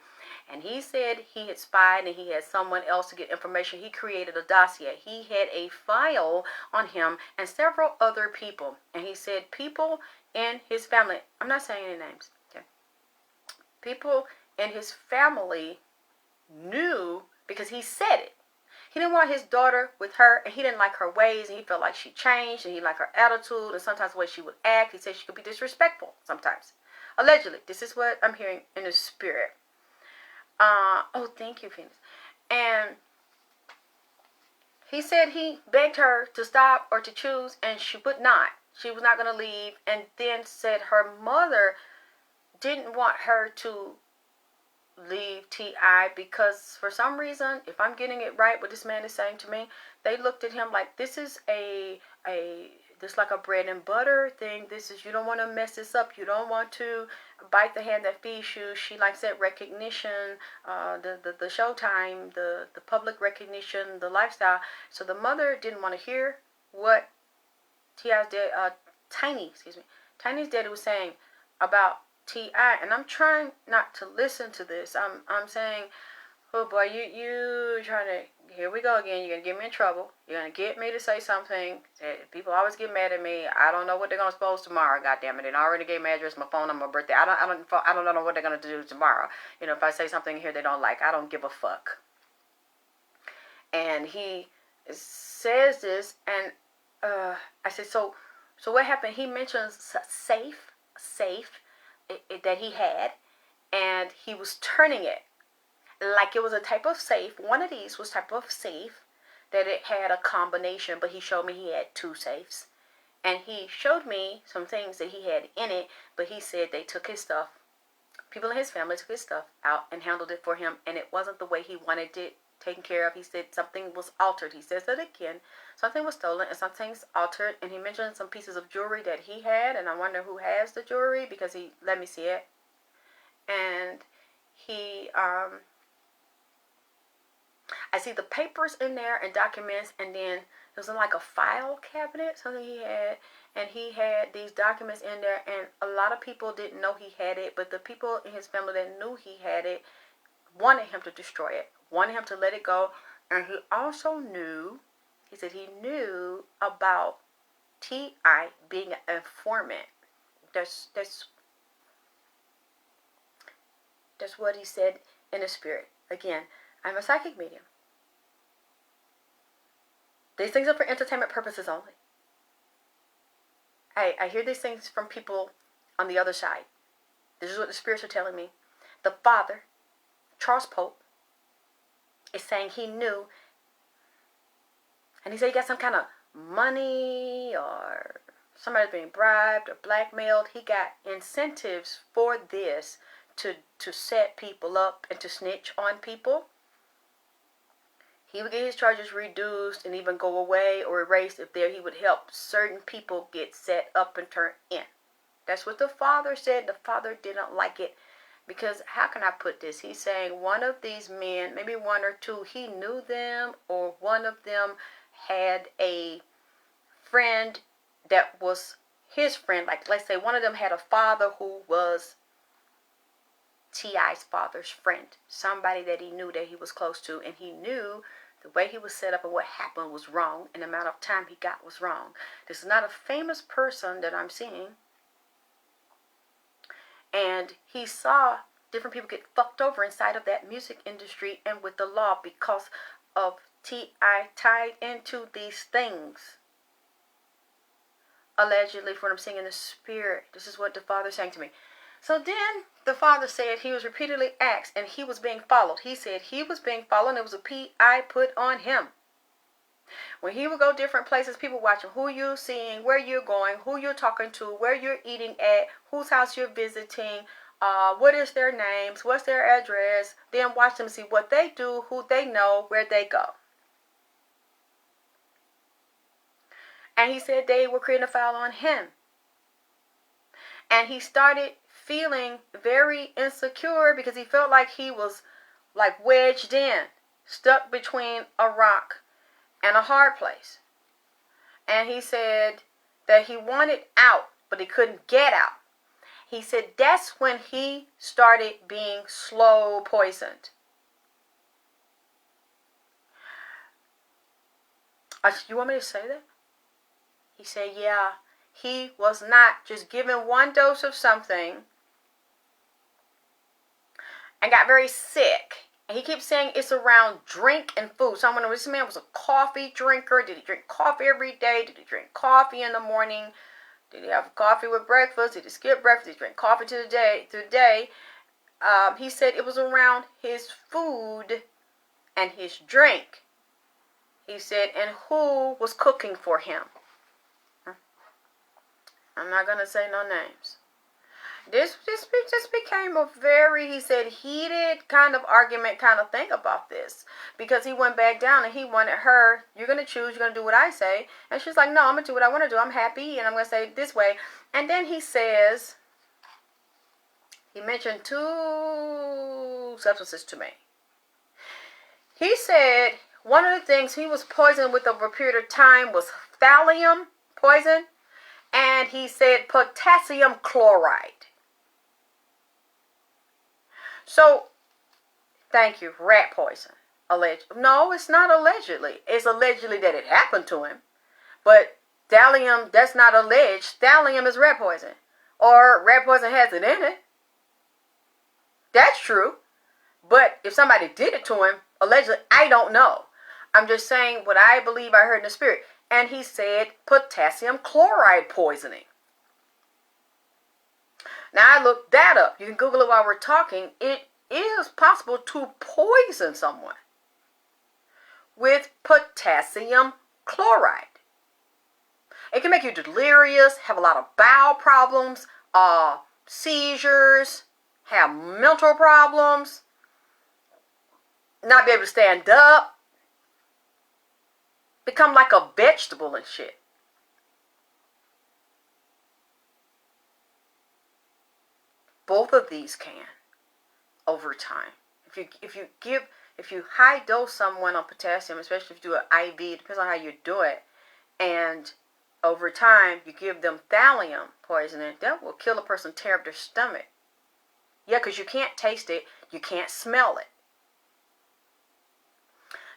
And he said he had spied and he had someone else to get information. He created a dossier. He had a file on him and several other people. And he said people in his family, I'm not saying any names, okay? People in his family knew because he said it. He didn't want his daughter with her, and he didn't like her ways, and he felt like she changed, and he liked her attitude, and sometimes the way she would act. He said she could be disrespectful sometimes. Allegedly. This is what I'm hearing in the spirit. Oh, thank you, Phoenix. And he said he begged her to stop or to choose, and she would not. She was not going to leave, and then said her mother didn't want her to leave T.I. because for some reason, if I'm getting it right, what this man is saying to me, they looked at him like this is this like a bread and butter thing. This is, you don't want to mess this up. You don't want to bite the hand that feeds you. She likes that recognition, the showtime, the public recognition, the lifestyle. So the mother didn't want to hear what T.I.'s dad, Tiny's daddy was saying about T.I. And I'm trying not to listen to this. I'm saying, oh boy, you trying to, here we go again. You're going to get me in trouble. You're going to get me to say something. People always get mad at me. I don't know what they're going to suppose tomorrow. God damn it. And I already gave my address, my phone number, my birthday. I don't know what they're going to do tomorrow. You know, if I say something here they don't like, I don't give a fuck. And he says this, and I said, so what happened? He mentions safe that he had, and he was turning it like it was a type of safe. One of these was type of safe that it had a combination, but he showed me he had two safes. And he showed me some things that he had in it, but he said they took his stuff. People in his family took his stuff out and handled it for him, and it wasn't the way he wanted it taken care of. He said something was altered. He says that again. Something was stolen and something's altered. And he mentioned some pieces of jewelry that he had, and I wonder who has the jewelry because he let me see it. And he I see the papers in there and documents, and then there was like a file cabinet, something he had, and he had these documents in there, and a lot of people didn't know he had it, but the people in his family that knew he had it wanted him to destroy it, wanted him to let it go. And he also knew, he said he knew about T.I. being an informant. That's what he said in the spirit. Again, I'm a psychic medium. These things are for entertainment purposes only. I hear these things from people on the other side. This is what the spirits are telling me. The father, Charles Pope, is saying he knew, and he said he got some kind of money or somebody's being bribed or blackmailed. He got incentives for this to set people up and to snitch on people. He would get his charges reduced and even go away or erased if he would help certain people get set up and turned in. That's what the father said. The father didn't like it because, how can I put this? He's saying one of these men, maybe one or two, he knew them, or one of them had a friend that was his friend. Like, let's say one of them had a father who was T.I.'s father's friend, somebody that he knew that he was close to, and he knew the way he was set up and what happened was wrong, and the amount of time he got was wrong. This is not a famous person that I'm seeing, and he saw different people get fucked over inside of that music industry and with the law because of T.I. tied into these things. Allegedly, from what I'm seeing in the spirit, this is what the father's saying to me. So then the father said he was repeatedly asked and he was being followed. He said he was being followed and it was a P.I. put on him. When he would go different places, people watching who you're seeing, where you're going, who you're talking to, where you're eating at, whose house you're visiting, what is their names, what's their address. Then watch them, see what they do, who they know, where they go. And he said they were creating a file on him. And he started feeling very insecure because he felt like he was like wedged in, stuck between a rock and a hard place. And he said that he wanted out, but he couldn't get out. He said that's when he started being slow poisoned. I said, you want me to say that? He said, yeah. He was not just given one dose of something and got very sick. And he keeps saying it's around drink and food. So I'm wondering, this man was a coffee drinker. Did he drink coffee every day? Did he drink coffee in the morning? Did he have coffee with breakfast? Did he skip breakfast? Did he drink coffee today? He said it was around his food and his drink. He said, and who was cooking for him? I'm not going to say no names. This became a very, he said, heated kind of argument kind of thing about this, because he went back down and he wanted her, you're going to choose, you're going to do what I say. And she's like, no, I'm going to do what I want to do. I'm happy and I'm going to say it this way. And then he says, he mentioned two substances to me. He said one of the things he was poisoned with over a period of time was thallium poison. And he said potassium chloride. So, thank you, rat poison. No, it's not allegedly. It's allegedly that it happened to him. But thallium, that's not alleged. Thallium is rat poison. Or rat poison has it in it. That's true. But if somebody did it to him, allegedly, I don't know. I'm just saying what I believe I heard in the spirit. And he said potassium chloride poisoning. Now, I looked that up. You can Google it while we're talking. It is possible to poison someone with potassium chloride. It can make you delirious, have a lot of bowel problems, seizures, have mental problems, not be able to stand up, become like a vegetable and shit. Both of these can over time. If you high dose someone on potassium, especially if you do an IV, it depends on how you do it, and over time you give them thallium poisoning, that will kill a person, tear up their stomach. Yeah, because you can't taste it, you can't smell it.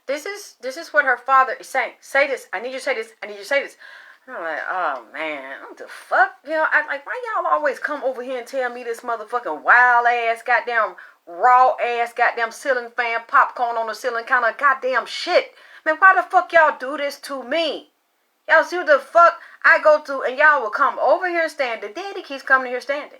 This is what her father is saying. Say this. I need you to say this. I need you to say this. I'm like, oh man, what the fuck? You know, I like, why y'all always come over here and tell me this motherfucking wild ass, goddamn raw ass, goddamn ceiling fan, popcorn on the ceiling kind of goddamn shit? Man, why the fuck y'all do this to me? Y'all see what the fuck I go through, and y'all will come over here and stand. The daddy keeps coming here standing.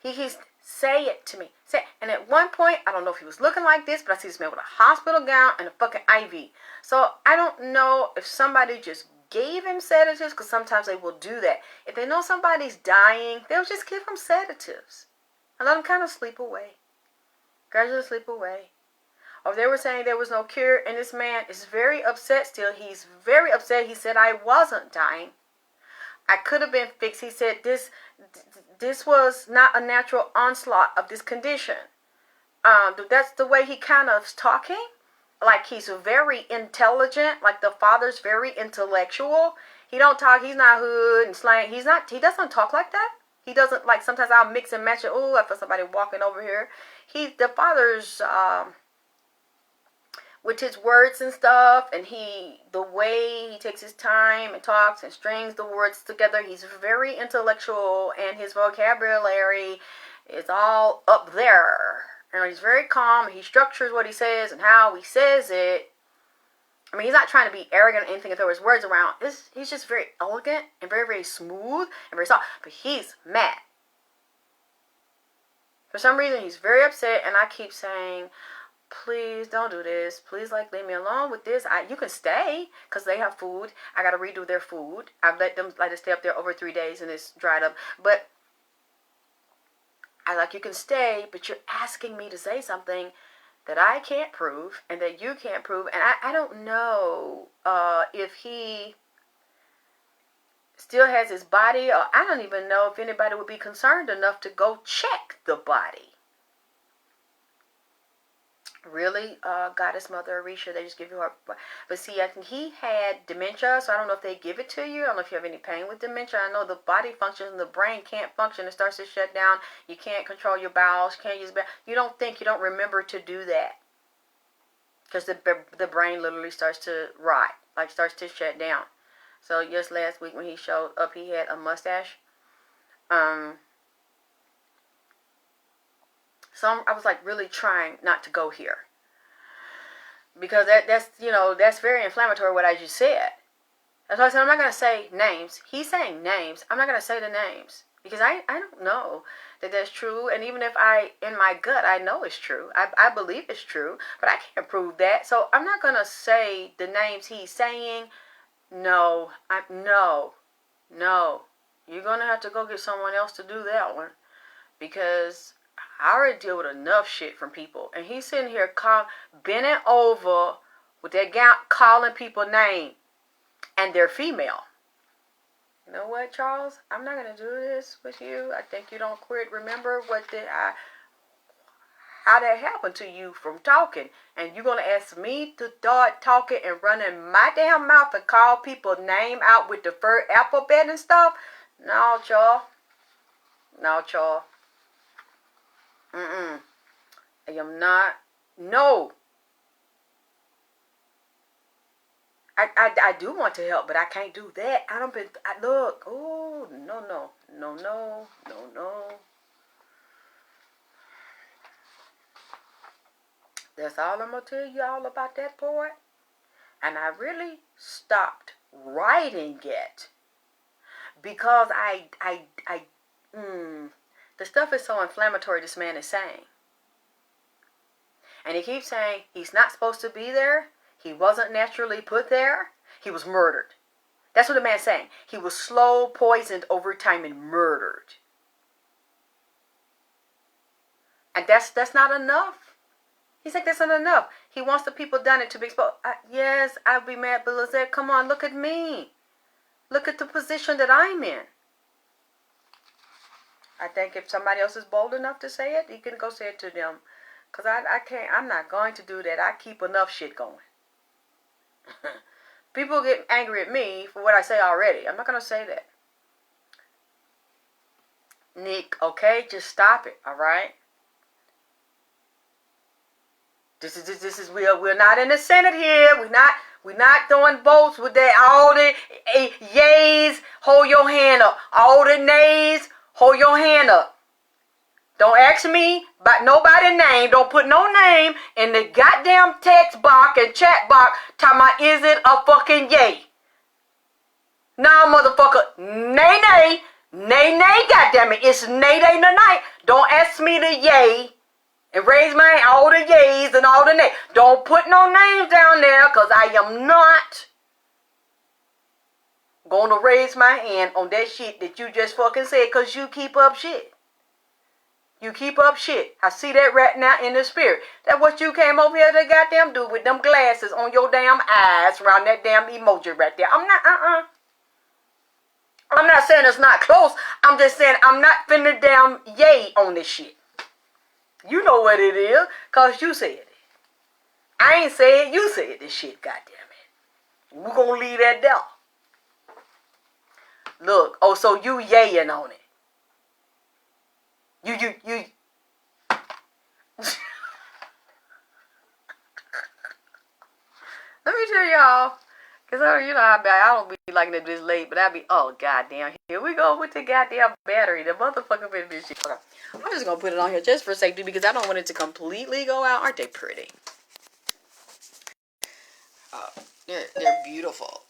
He keeps say it to me. Say it. And at one point, I don't know if he was looking like this, but I see this man with a hospital gown and a fucking IV. So I don't know if somebody just gave him sedatives, because sometimes they will do that. If they know somebody's dying, they'll just give him sedatives and let him kind of sleep away. Gradually sleep away. Or they were saying there was no cure, and this man is very upset still. He's very upset. He said, I wasn't dying. I could have been fixed. He said this was not a natural onslaught of this condition. That's the way he kind of is talking. Like he's very intelligent. Like the father's very intellectual. He don't talk. He's not hood and slang. He doesn't talk like that. He doesn't, like, sometimes I'll mix and match it. Oh, I feel somebody walking over here. The father's with his words and stuff, and the way he takes his time and talks and strings the words together, he's very intellectual, and his vocabulary is all up there. And he's very calm. He structures what he says and how he says it. I mean, he's not trying to be arrogant or anything and throw his words around. He's just very elegant and very, very smooth and very soft. But he's mad. For some reason, he's very upset, and I keep saying, please don't do this. Please, like, leave me alone with this. You can stay because they have food. I got to redo their food. I've let them stay up there over 3 days and it's dried up. But you can stay, but you're asking me to say something that I can't prove and that you can't prove. And I don't know if he still has his body, or I don't even know if anybody would be concerned enough to go check the body. Really, Goddess Mother Arisha, they just give you her. But see, I think he had dementia, so I don't know if they give it to you. I don't know if you have any pain with dementia. I know the body functions and the brain can't function. It starts to shut down. You can't control your bowels. You can't use bowels. You don't remember to do that. Because the brain literally starts to rot, like starts to shut down. So just last week when he showed up, he had a mustache. So I was like really trying not to go here, because that's very inflammatory what I just said. That's why I said I'm not going to say names. He's saying names. I'm not going to say the names because I don't know that that's true. And even if in my gut, I know it's true. I believe it's true, but I can't prove that. So I'm not going to say the names he's saying. No. you're going to have to go get someone else to do that one. Because I already deal with enough shit from people. And he's sitting here bending over with that gown, calling people names. And they're female. You know what, Charles? I'm not going to do this with you. I think you don't quit. Remember how that happened to you from talking. And you're going to ask me to start talking and running my damn mouth and call people name out with the first alphabet and stuff? No, y'all. No, y'all. I am not. No. I do want to help, but I can't do that. Look. Oh, no. That's all I'm going to tell you all about that part. And I really stopped writing it. Because the stuff is so inflammatory this man is saying. And he keeps saying he's not supposed to be there. He wasn't naturally put there. He was murdered. That's what the man's saying. He was slow, poisoned over time, and murdered. And that's not enough. He's like, that's not enough. He wants the people done it to be exposed. Yes, I'd be mad, but Lizette, come on, look at me. Look at the position that I'm in. I think if somebody else is bold enough to say it, he can go say it to them. Because I can't, I'm not going to do that. I keep enough shit going. People get angry at me for what I say already. I'm not going to say that. Nick, okay, just stop it, all right? This is we're not in the Senate here. We're not throwing votes with that. All the yays, hold your hand up. All the nays, hold your hand up. Don't ask me about nobody's name. Don't put no name in the goddamn text box and chat box talking about is it a fucking yay? Nah, motherfucker. Nay, goddamn it. It's nay tonight. Don't ask me the yay and raise my hand. All the yays and all the nays. Don't put no names down there because I am not going to raise my hand on that shit that you just fucking said because you keep up shit. You keep up shit. I see that right now in the spirit. That's what you came over here to goddamn do with them glasses on your damn eyes around that damn emoji right there. I'm not saying it's not close. I'm just saying I'm not finna damn yay on this shit. You know what it is, cause you said it. I ain't said you said this shit, goddamn it. We're gonna leave that there. Look, oh, so you yaying on it. You. Let me tell y'all, because I don't be liking it this late, but I be, oh, goddamn, here we go with the goddamn battery. The motherfucker finna be shit. Okay. I'm just going to put it on here just for safety because I don't want it to completely go out. Aren't they pretty? They're beautiful,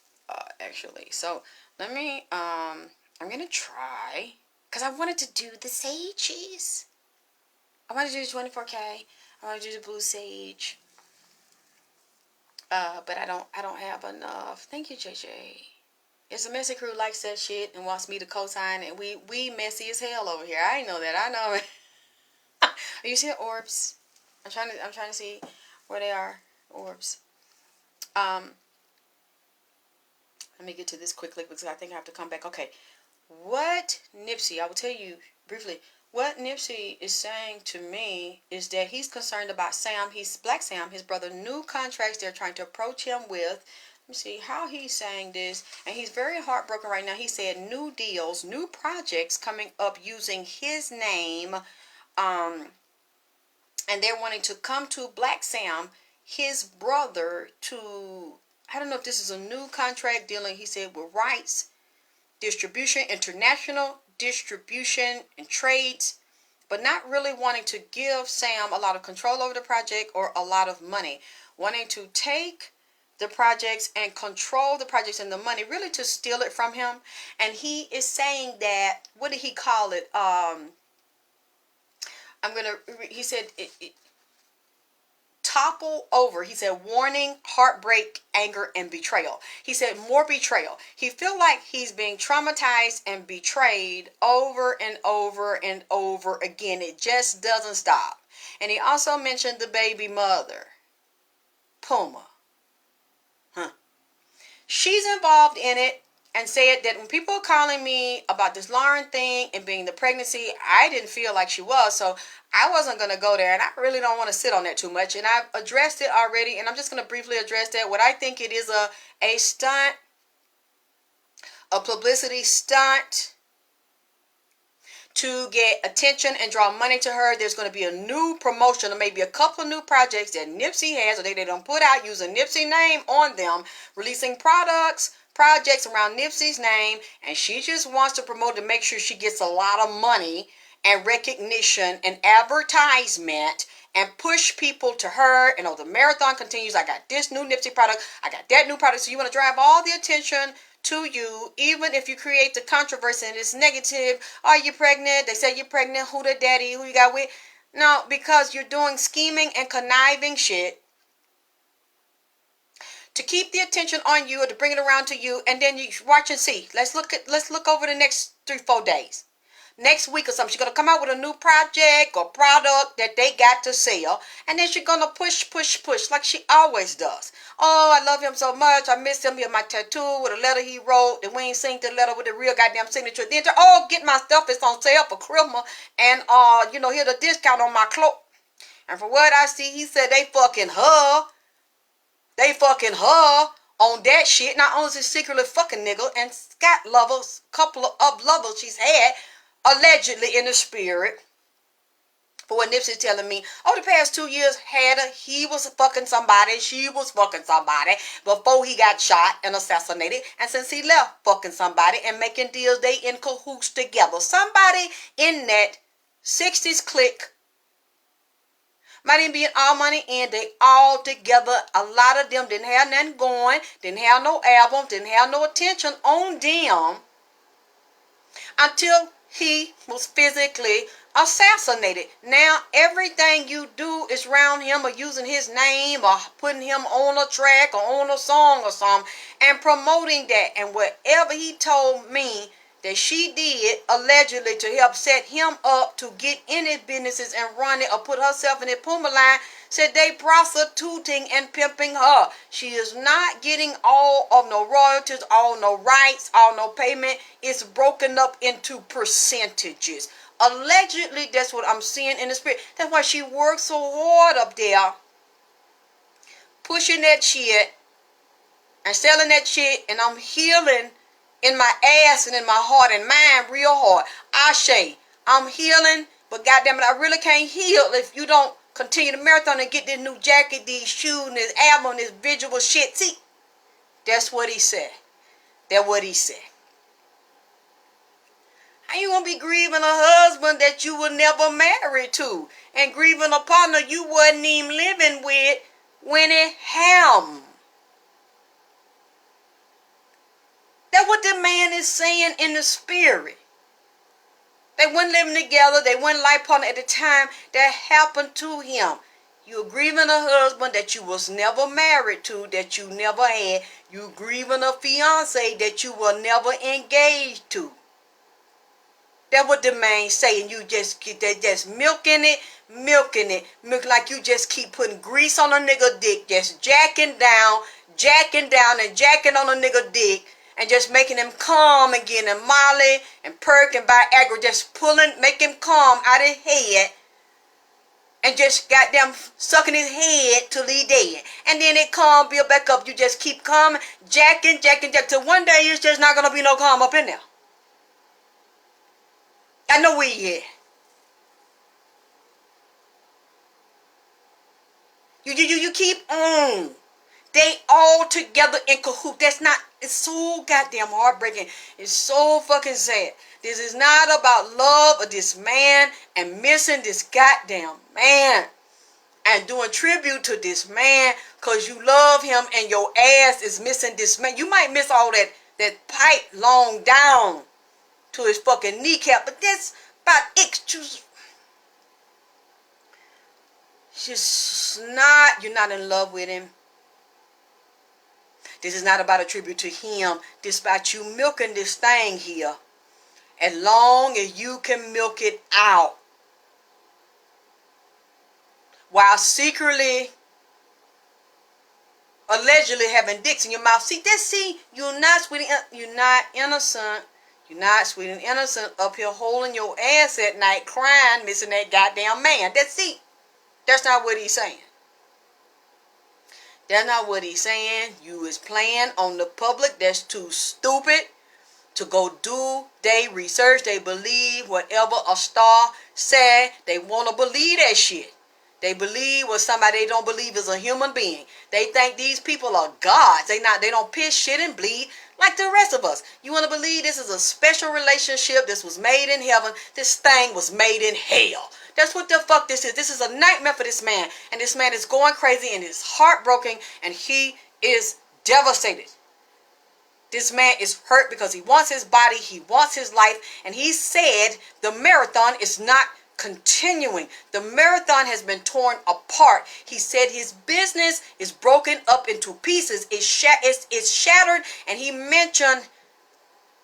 actually. So, let me, I'm going to try, because I wanted to do the sages. I want to do the 24K. I want to do the blue sage. But I don't have enough. Thank you, JJ. It's a messy crew likes that shit and wants me to co-sign, and we messy as hell over here. I know that. I know it. Are you seeing orbs? I'm trying to see where they are. Orbs. Let me get to this quickly because I think I have to come back. Okay. What Nipsey, I will tell you briefly, what Nipsey is saying to me is that he's concerned about Sam, Black Sam, his brother, new contracts they're trying to approach him with. Let me see how he's saying this. And he's very heartbroken right now. He said new deals, new projects coming up using his name. And they're wanting to come to Black Sam, his brother, to, I don't know if this is a new contract dealing, he said, with rights, distribution, international distribution and trades, but not really wanting to give Sam a lot of control over the project or a lot of money, wanting to take the projects and control the projects and the money, really to steal it from him. And he is saying that, what did he call it? He said topple over. He said, warning, heartbreak, anger, and betrayal. He said, more betrayal. He feel like he's being traumatized and betrayed over and over and over again. It just doesn't stop. And he also mentioned the baby mother, Puma. She's involved in it and said that when people are calling me about this Lauren thing and being the pregnancy, I didn't feel like she was, so I wasn't going to go there, and I really don't want to sit on that too much, and I've addressed it already, and I'm just going to briefly address that. What I think it is a stunt, a publicity stunt to get attention and draw money to her. There's going to be a new promotion or maybe a couple of new projects that Nipsey has, or they don't put out using Nipsey name on them, releasing projects around Nipsey's name, and she just wants to promote to make sure she gets a lot of money and recognition and advertisement and push people to her. And the marathon continues. I got this new Nipsey product. I got that new product. So you want to drive all the attention to you, even if you create the controversy and it's negative. Are you pregnant? They say you're pregnant. Who the daddy? Who you got with? No, because you're doing scheming and conniving shit to keep the attention on you or to bring it around to you, and then you watch and see. Let's look over the next 3-4 days. Next week or something, she's going to come out with a new project or product that they got to sell. And then she's going to push like she always does. Oh, I love him so much. I miss him. He had my tattoo with a letter he wrote. And we ain't seen the letter with the real goddamn signature. Then, get my stuff. It's on sale for Christmas. And, here's a discount on my clothes. And from what I see, he said they fucking her. They fucking her on that shit. Not only is he secretly fucking nigga and Scott lovers, couple of lovers she's had, allegedly in the spirit, for what Nipsey's telling me. The past 2 years he was fucking somebody, she was fucking somebody before he got shot and assassinated. And since he left fucking somebody and making deals, they in cahoots together. Somebody in that 60s clique might even be in All Money In. They all together. A lot of them didn't have nothing going, didn't have no albums, didn't have no attention on them until he was physically assassinated. Now everything you do is around him or using his name or putting him on a track or on a song or something and promoting that. And whatever he told me that she did allegedly to help set him up to get in his businesses and run it or put herself in the Puma line, said they prostituting and pimping her. She is not getting all of no royalties, all no rights, all no payment. It's broken up into percentages. Allegedly, that's what I'm seeing in the spirit. That's why she works so hard up there, pushing that shit and selling that shit, and I'm healing in my ass and in my heart and mind real hard. Ashe, I'm healing, but goddamn it, I really can't heal if you don't continue the marathon and get this new jacket, these shoes, and this album, this visual shit. See, that's what he said. That's what he said. How you gonna be grieving a husband that you were never married to, and grieving a partner you wasn't even living with when it happened? That's what the man is saying in the spirit. They weren't living together. They weren't life partner at the time that happened to him. You're grieving a husband that you was never married to, that you never had. You grieving a fiance that you were never engaged to. That's what the man saying. You just get that, just milking it, milk like you just keep putting grease on a nigga dick, just jacking down, and jacking on a nigga dick. And just making him calm again, and Molly and Perk and Viagra, just make him calm out of his head, and just goddamn sucking his head till he dead. And then it calm, build back up. You just keep calm, jacking, till one day it's just not gonna be no calm up in there. I know where you at. You keep on. They all together in cahoots. It's so goddamn heartbreaking. It's so fucking sad. This is not about love of this man and missing this goddamn man and doing tribute to this man because you love him and your ass is missing this man. You might miss all that pipe long down to his fucking kneecap, but that's about it. you're not in love with him. This is not about a tribute to him. This is about you milking this thing here. As long as you can milk it out. While secretly, allegedly having dicks in your mouth. You're not sweet and you're not innocent. You're not sweet and innocent up here holding your ass at night crying, missing that goddamn man. That's not what he's saying. That's not what he's saying. You is playing on the public that's too stupid to go do they research. They believe whatever a star said. They want to believe that shit. They believe what somebody they don't believe is a human being. They think these people are gods. They don't piss, shit, and bleed like the rest of us. You want to believe this is a special relationship? This was made in heaven. This thing was made in hell. That's what the fuck this is. This is a nightmare for this man. And this man is going crazy and is heartbroken and he is devastated. This man is hurt because he wants his body. He wants his life. And he said the marathon is not continuing. The marathon has been torn apart. He said his business is broken up into pieces. It's shattered. And he mentioned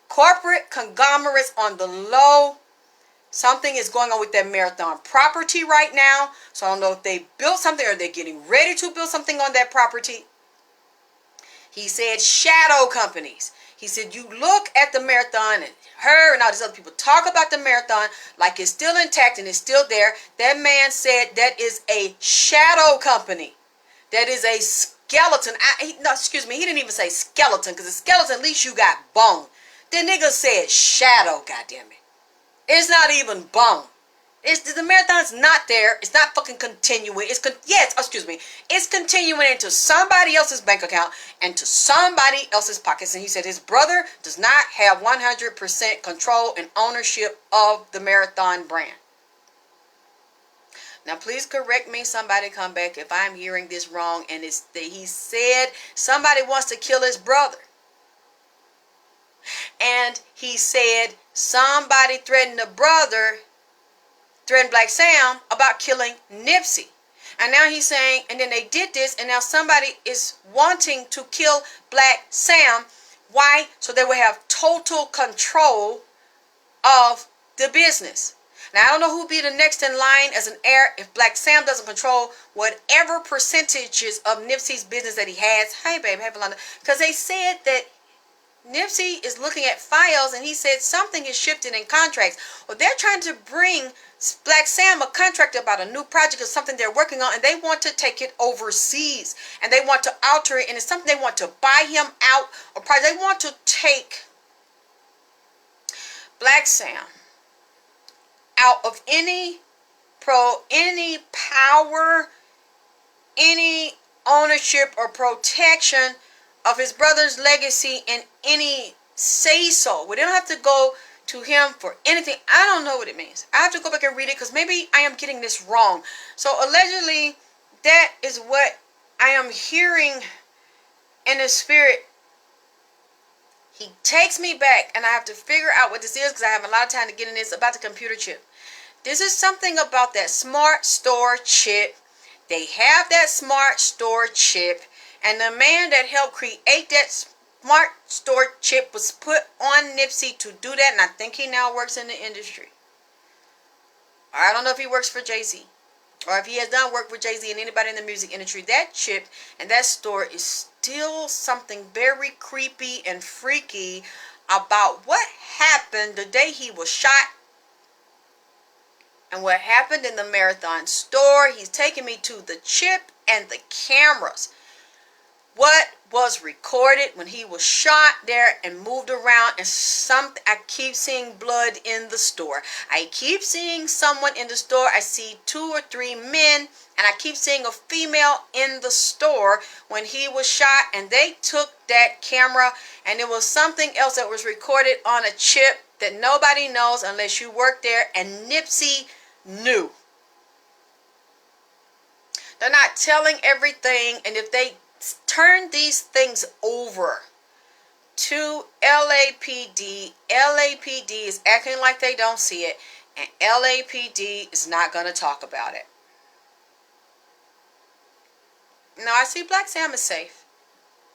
corporate conglomerates on the low. Something is going on with that marathon property right now. So I don't know if they built something or they're getting ready to build something on that property. He said shadow companies. He said you look at the marathon and her and all these other people talk about the marathon like it's still intact and it's still there. That man said that is a shadow company. That is a skeleton. He didn't even say skeleton because a skeleton, at least you got bone. The nigga said shadow, goddammit. It's not even bone. The marathon's not there. It's not fucking continuing. It's continuing into somebody else's bank account and to somebody else's pockets. And he said his brother does not have 100% control and ownership of the marathon brand. Now, please correct me. Somebody come back if I'm hearing this wrong. And he said somebody wants to kill his brother. And he said somebody threatened Black Sam about killing Nipsey. And now he's saying, and then they did this, and now somebody is wanting to kill Black Sam. Why? So they will have total control of the business. Now, I don't know who will be the next in line as an heir if Black Sam doesn't control whatever percentages of Nipsey's business that he has. Hey, babe, happy London. Because they said that Nipsey is looking at files and he said something is shifting in contracts. Well, they're trying to bring Black Sam a contract about a new project or something they're working on, and they want to take it overseas and they want to alter it, and it's something they want to buy him out or they want to take Black Sam out of any power, any ownership or protection of his brother's legacy in any say-so. We don't have to go to him for anything. I don't know what it means. I have to go back and read it because maybe I am getting this wrong. So allegedly, that is what I am hearing in the spirit. He takes me back and I have to figure out what this is because I have a lot of time to get in this about the computer chip. This is something about that smart store chip. They have that smart store chip. And the man that helped create that smart store chip was put on Nipsey to do that. And I think he now works in the industry. I don't know if he works for Jay-Z. Or if he has done work with Jay-Z and anybody in the music industry. That chip and that store is still something very creepy and freaky about what happened the day he was shot. And what happened in the Marathon store. He's taking me to the chip and the cameras. What was recorded when he was shot there and moved around, and I keep seeing blood in the store. I keep seeing someone in the store. I see 2 or 3 men, and I keep seeing a female in the store when he was shot, and they took that camera, and it was something else that was recorded on a chip that nobody knows unless you work there, and Nipsey knew. They're not telling everything, and if they turn these things over to LAPD is acting like they don't see it, and LAPD is not going to talk about it. No, I see Black Sam is safe.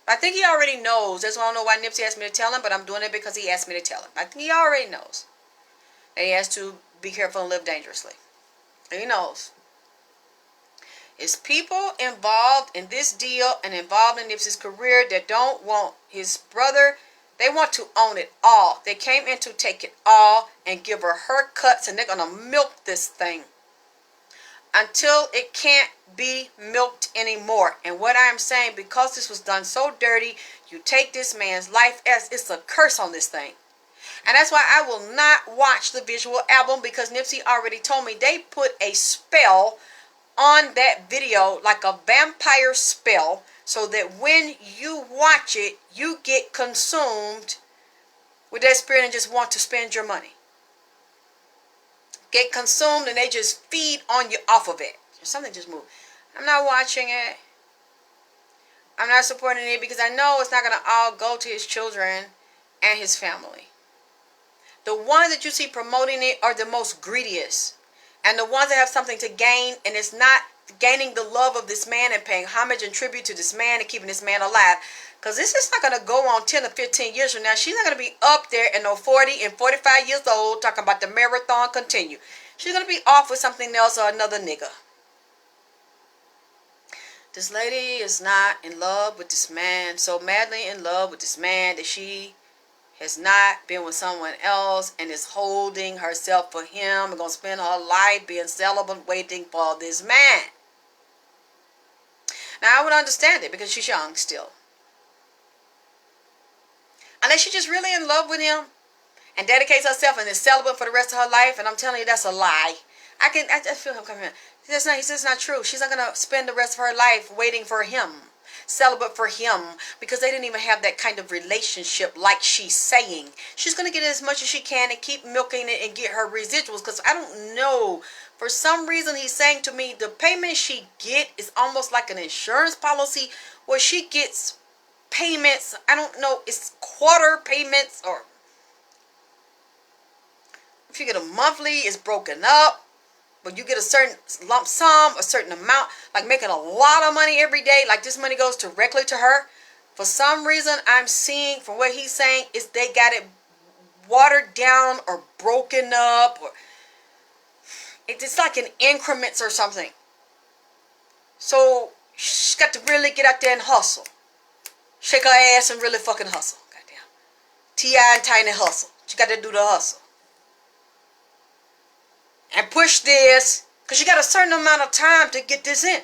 I think he already knows. That's why I don't know why Nipsey asked me to tell him, but I'm doing it because he asked me to tell him. I think he already knows that he has to be careful and live dangerously. He knows. It's people involved in this deal and involved in Nipsey's career that don't want his brother. They want to own it all. They came in to take it all and give her cuts, and they're going to milk this thing until it can't be milked anymore. And what I am saying, because this was done so dirty, you take this man's life as it's a curse on this thing. And that's why I will not watch the visual album, because Nipsey already told me they put a spell on that video, like a vampire spell, so that when you watch it, you get consumed with that spirit and just want to spend your money. Get consumed and they just feed on you off of it. Something just moved. I'm not watching it. I'm not supporting it because I know it's not going to all go to his children and his family. The ones that you see promoting it are the most greediest. And the ones that have something to gain, and it's not gaining the love of this man and paying homage and tribute to this man and keeping this man alive. Because this is not going to go on 10 or 15 years from now. She's not going to be up there and 40 and 45 years old talking about the marathon continue. She's going to be off with something else or another nigga. This lady is not in love with this man, so madly in love with this man that she has not been with someone else and is holding herself for him and going to spend her life being celibate waiting for this man. Now, I would understand it because she's young still. Unless she's just really in love with him and dedicates herself and is celibate for the rest of her life, and I'm telling you that's a lie. I just feel him coming in. He says it's not true. She's not going to spend the rest of her life waiting for him, celibate for him, because they didn't even have that kind of relationship like she's saying. She's going to get as much as she can and keep milking it and get her residuals, because I don't know. For some reason, he's saying to me the payment she get is almost like an insurance policy where she gets payments. I don't know. It's quarter payments, or if you get a monthly, it's broken up. But you get a certain lump sum, a certain amount, like making a lot of money every day, like this money goes directly to her. For some reason, I'm seeing from what he's saying is they got it watered down or broken up, or it's like in increments or something. So she's got to really get out there and hustle. Shake her ass and really fucking hustle. Goddamn. T.I. and Tiny hustle. She got to do the hustle. And push this, because you got a certain amount of time to get this in.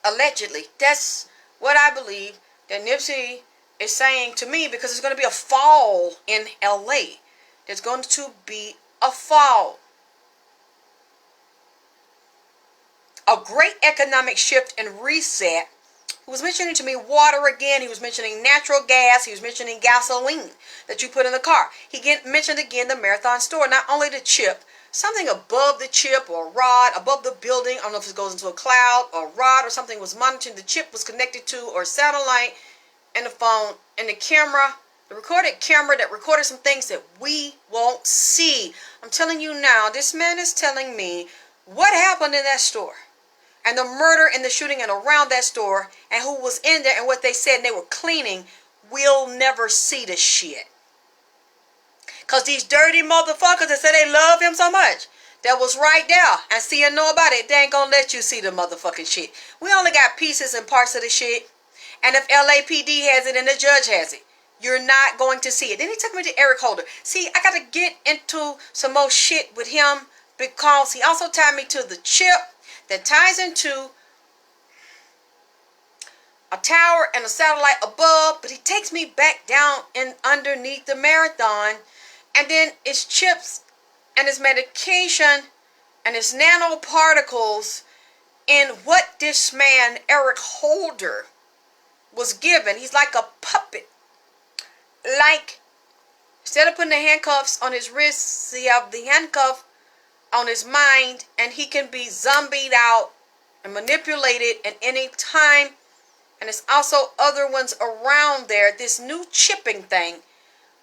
Allegedly. That's what I believe that Nipsey is saying to me, because there's going to be a fall in LA. There's going to be a fall. A great economic shift and reset. He was mentioning to me water again. He was mentioning natural gas. He was mentioning gasoline that you put in the car. He mentioned again the Marathon store. Not only the chip, something above the chip or rod, above the building. I don't know if it goes into a cloud or rod or something was monitoring. The chip was connected to or satellite and the phone and the camera. The recorded camera that recorded some things that we won't see. I'm telling you now, this man is telling me what happened in that store. And the murder and the shooting and around that store and who was in there and what they said and they were cleaning, we'll never see the shit. Because these dirty motherfuckers that say they love him so much, that was right there and see and know about it, they ain't gonna let you see the motherfucking shit. We only got pieces and parts of the shit. And if LAPD has it and the judge has it, you're not going to see it. Then he took me to Eric Holder. See, I got to get into some more shit with him because he also tied me to the chip that ties into a tower and a satellite above, but he takes me back down and underneath the Marathon, and then it's chips and it's medication and it's nanoparticles in what this man, Eric Holder, was given. He's like a puppet. Like, instead of putting the handcuffs on his wrists, he have the handcuff on his mind, and he can be zombied out and manipulated at any time. And there's also other ones around there. This new chipping thing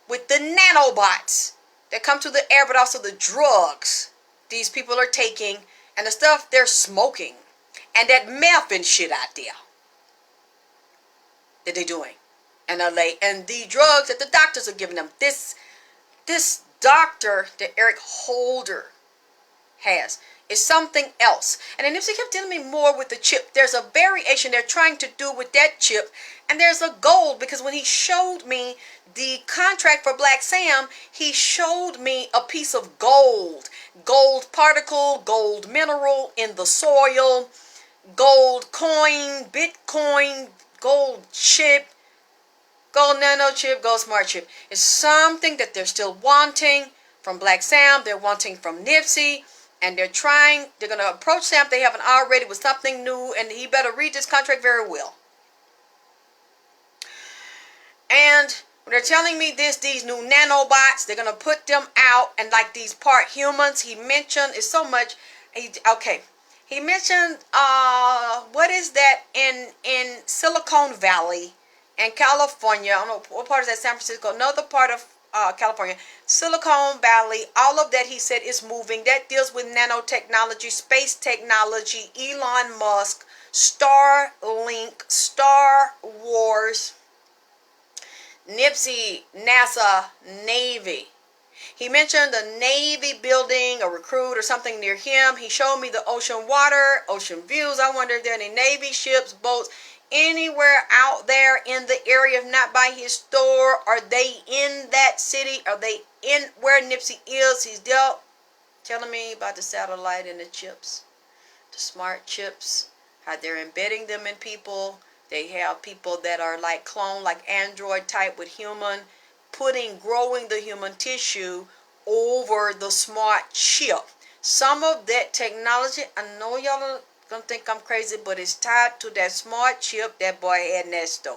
with the nanobots that come to the air, but also the drugs these people are taking and the stuff they're smoking and that meth and shit out there that they're doing in LA, and the drugs that the doctors are giving them. This doctor that Eric Holder has is something else. And then Nipsey kept telling me more with the chip. There's a variation they're trying to do with that chip, and there's a gold, because when he showed me the contract for Black Sam, he showed me a piece of gold particle, gold mineral in the soil, gold coin, Bitcoin, gold chip, gold nano chip, gold smart chip. It's something that they're still wanting from Black Sam. They're wanting from Nipsey. And they're going to approach Sam if they haven't already with something new. And he better read this contract very well. And when they're telling me these new nanobots, they're going to put them out. And like these part humans, he mentioned, is so much. He mentioned, what is that in Silicon Valley in California? I don't know, what part is that, San Francisco? Another part of California, Silicon Valley, all of that he said is moving. That deals with nanotechnology, space technology, Elon Musk, Starlink, Star Wars, Nipsey, NASA, Navy. He mentioned the Navy building, a recruit or something near him. He showed me the ocean water, ocean views. I wonder if there are any Navy ships, boats, anywhere out there in the area, if not by his store. Are they in that city? Are they in where Nipsey is? He's telling me about the satellite and the chips, the smart chips, how they're embedding them in people. They have people that are like clone, like android type with human, growing the human tissue over the smart chip. Some of that technology, I know y'all are gonna think I'm crazy, but it's tied to that smart chip that boy had Nesto.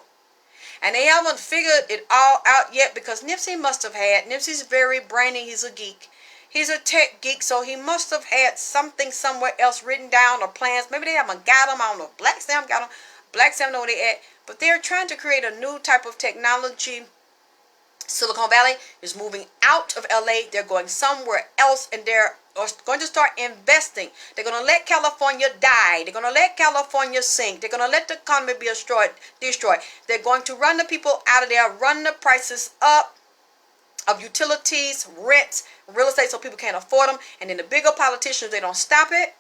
And they haven't figured it all out yet, because Nipsey must have had, Nipsey's very brainy, he's a geek. He's a tech geek, so he must have had something somewhere else written down or plans. Maybe they haven't got them. I don't know. Black Sam got them. Black Sam know where they at. But they're trying to create a new type of technology. Silicon Valley is moving out of LA. They're going somewhere else, and they're going to start investing. They're going to let California die. They're going to let California sink. They're going to let the economy be destroyed. They're going to run the people out of there, run the prices up of utilities, rents, real estate, so people can't afford them. And then the bigger politicians, they don't stop it.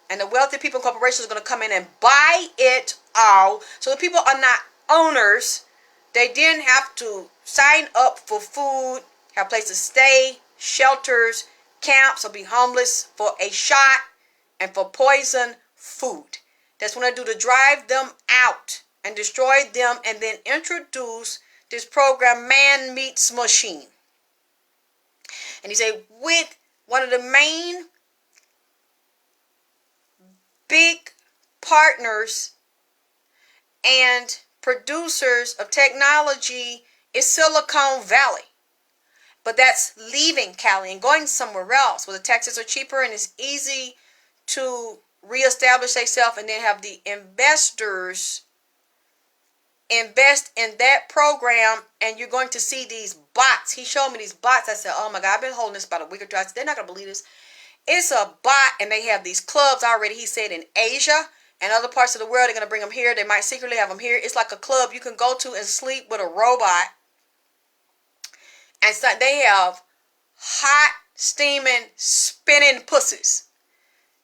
And the wealthy people and corporations are going to come in and buy it all. So the people are not owners. They didn't have to sign up for food, have places to stay, shelters, camps, or be homeless for a shot and for poison food. That's when they do to drive them out and destroy them, and then introduce this program, Man Meets Machine. And he said, with one of the main big partners and producers of technology is Silicon Valley. But that's leaving Cali and going somewhere else where the taxes are cheaper and it's easy to reestablish themselves, and then have the investors invest in that program. And you're going to see these bots. He showed me these bots. I said, oh my God, I've been holding this about a week or two. I said, they're not going to believe this. It's a bot, and they have these clubs already, he said, in Asia and other parts of the world. They're going to bring them here. They might secretly have them here. It's like a club you can go to and sleep with a robot. And so they have hot, steaming, spinning pussies.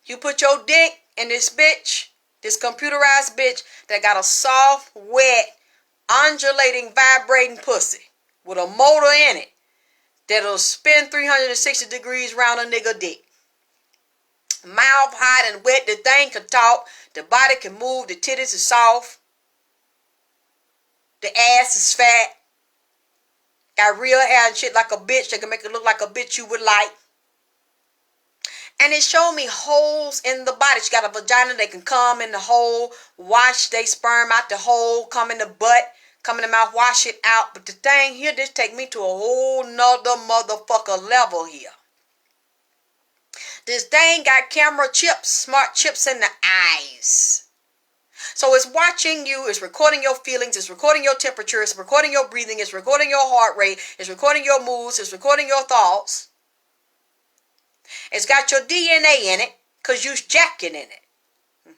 You put your dick in this bitch, this computerized bitch that got a soft, wet, undulating, vibrating pussy with a motor in it that'll spin 360 degrees around a nigga dick. Mouth hot and wet, the thing can talk, the body can move, the titties are soft, the ass is fat, got real hair and shit like a bitch that can make it look like a bitch you would like. And it showed me holes in the body. She got a vagina, they can come in the hole, wash they sperm out the hole, come in the butt, come in the mouth, wash it out. But the thing here, this take me to a whole nother motherfucker level here. This thing got camera chips, smart chips in the eyes. So it's watching you, it's recording your feelings, it's recording your temperature, it's recording your breathing, it's recording your heart rate, it's recording your moods, it's recording your thoughts. It's got your DNA in it, because you're jacking in it.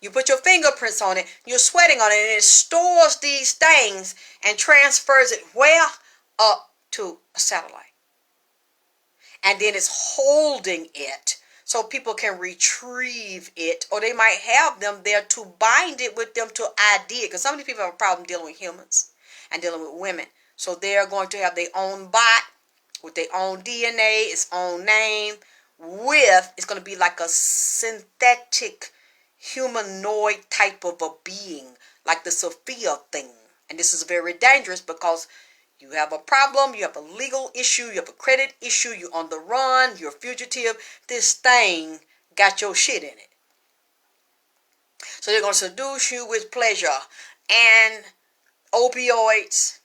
You put your fingerprints on it, you're sweating on it, and it stores these things and transfers it where? Up to a satellite. And then it's holding it so people can retrieve it, or they might have them there to bind it with them to ID it. Because some of these people have a problem dealing with humans and dealing with women. So they're going to have their own bot with their own DNA, its own name, it's going to be like a synthetic humanoid type of a being, like the Sophia thing. And this is very dangerous because you have a problem, you have a legal issue, you have a credit issue, you're on the run, you're a fugitive. This thing got your shit in it. So they're going to seduce you with pleasure and opioids,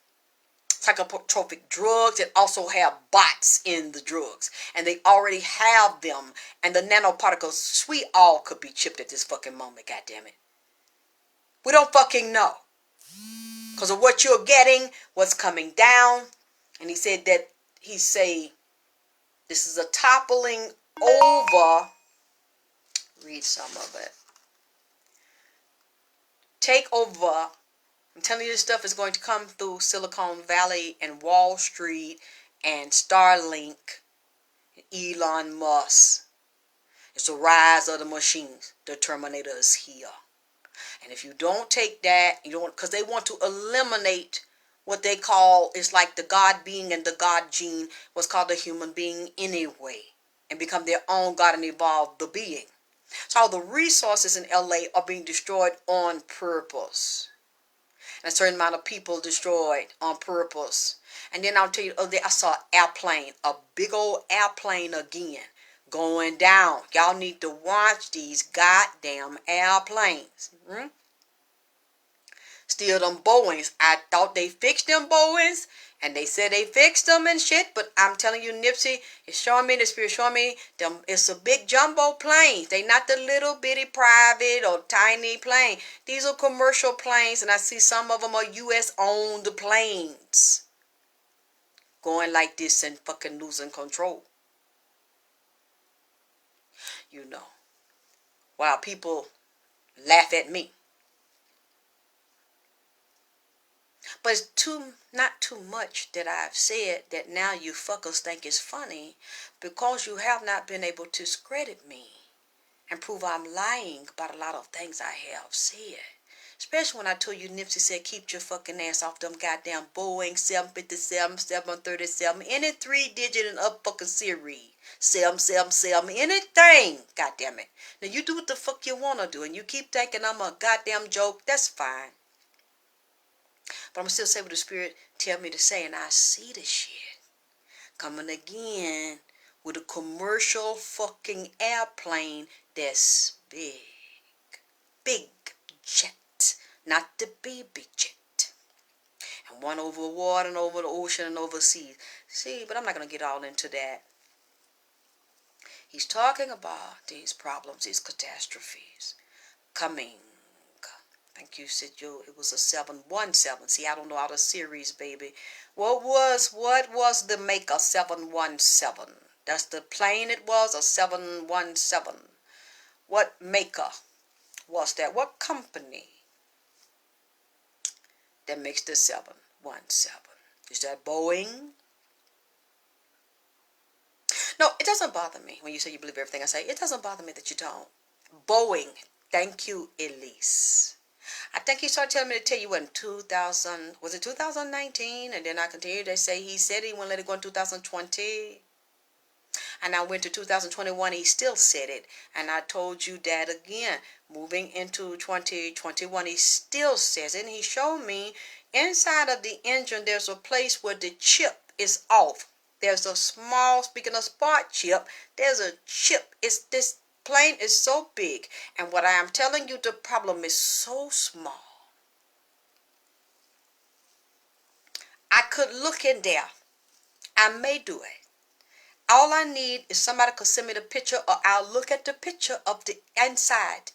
psychotropic drugs that also have bots in the drugs. And they already have them. And the nanoparticles, we all could be chipped at this fucking moment, goddammit. We don't fucking know. Because of what you're getting, what's coming down. And he said that, this is a toppling over. Read some of it. Take over. I'm telling you, this stuff is going to come through Silicon Valley and Wall Street and Starlink, Elon Musk. It's the rise of the machines. The Terminator is here. And if you don't take that, because they want to eliminate what they call, it's like the God being and the God gene, what's called the human being anyway, and become their own God and evolve the being. So all the resources in LA are being destroyed on purpose. And a certain amount of people destroyed on purpose. And then I'll tell you, the other day I saw an airplane, a big old airplane again, going down. Y'all need to watch these goddamn airplanes. Still them Boeings. I thought they fixed them Boeings. And they said they fixed them and shit. But I'm telling you, Nipsey is showing me, the spirit showing me, them, it's a big jumbo planes. They not the little bitty private or tiny plane. These are commercial planes. And I see some of them are U.S. owned planes. Going like this and fucking losing control. While people laugh at me. But it's not too much that I've said that now you fuckers think is funny because you have not been able to discredit me and prove I'm lying about a lot of things I have said. Especially when I told you Nipsey said keep your fucking ass off them goddamn Boeing 757, 737, any 3-digit and up fucking series. 777, anything, goddamn it. Now you do what the fuck you want to do and you keep thinking I'm a goddamn joke, that's fine. But I'm going to still say what the Spirit tell me to say, and I see the shit coming again with a commercial fucking airplane that's big. Big jet, not the baby jet. And one over water and over the ocean and over seas. See, but I'm not going to get all into that. He's talking about these problems, these catastrophes coming. I think you said it was a 717. See, I don't know how the series, baby. What was the maker 717? That's the plane it was, a 717. What maker was that? What company that makes the 717? Is that Boeing? No, it doesn't bother me when you say you believe everything I say. It doesn't bother me that you don't. Boeing. Thank you, Elise. I think he started telling me to tell you in 2019? And then I continued to say he said he wouldn't let it go in 2020. And I went to 2021, he still said it. And I told you that again. Moving into 2021, he still says it. And he showed me inside of the engine, there's a place where the chip is off. There's a small, speaking of spark chip, there's a chip. This plane is so big. And what I am telling you, the problem is so small. I could look in there. I may do it. All I need is somebody could send me the picture, or I'll look at the picture of the inside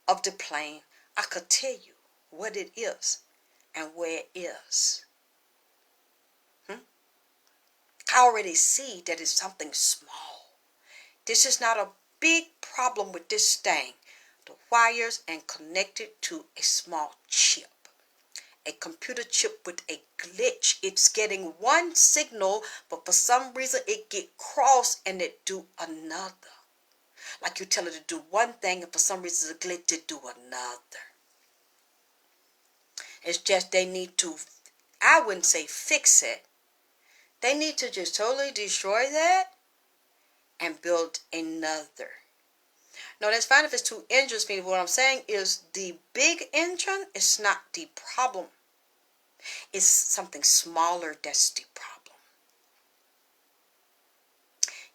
of the plane. I could tell you what it is and where it is. I already see that it's something small. This is not a big problem with this thing. the wires and connected to a small chip. A computer chip with a glitch. It's getting one signal, but for some reason it get crossed and it do another. Like you tell it to do one thing and for some reason it's a glitch to do another. It's just they need to, I wouldn't say fix it. They need to just totally destroy that and build another. No, that's fine if it's two engines, but what I'm saying is the big engine is not the problem. It's something smaller that's the problem.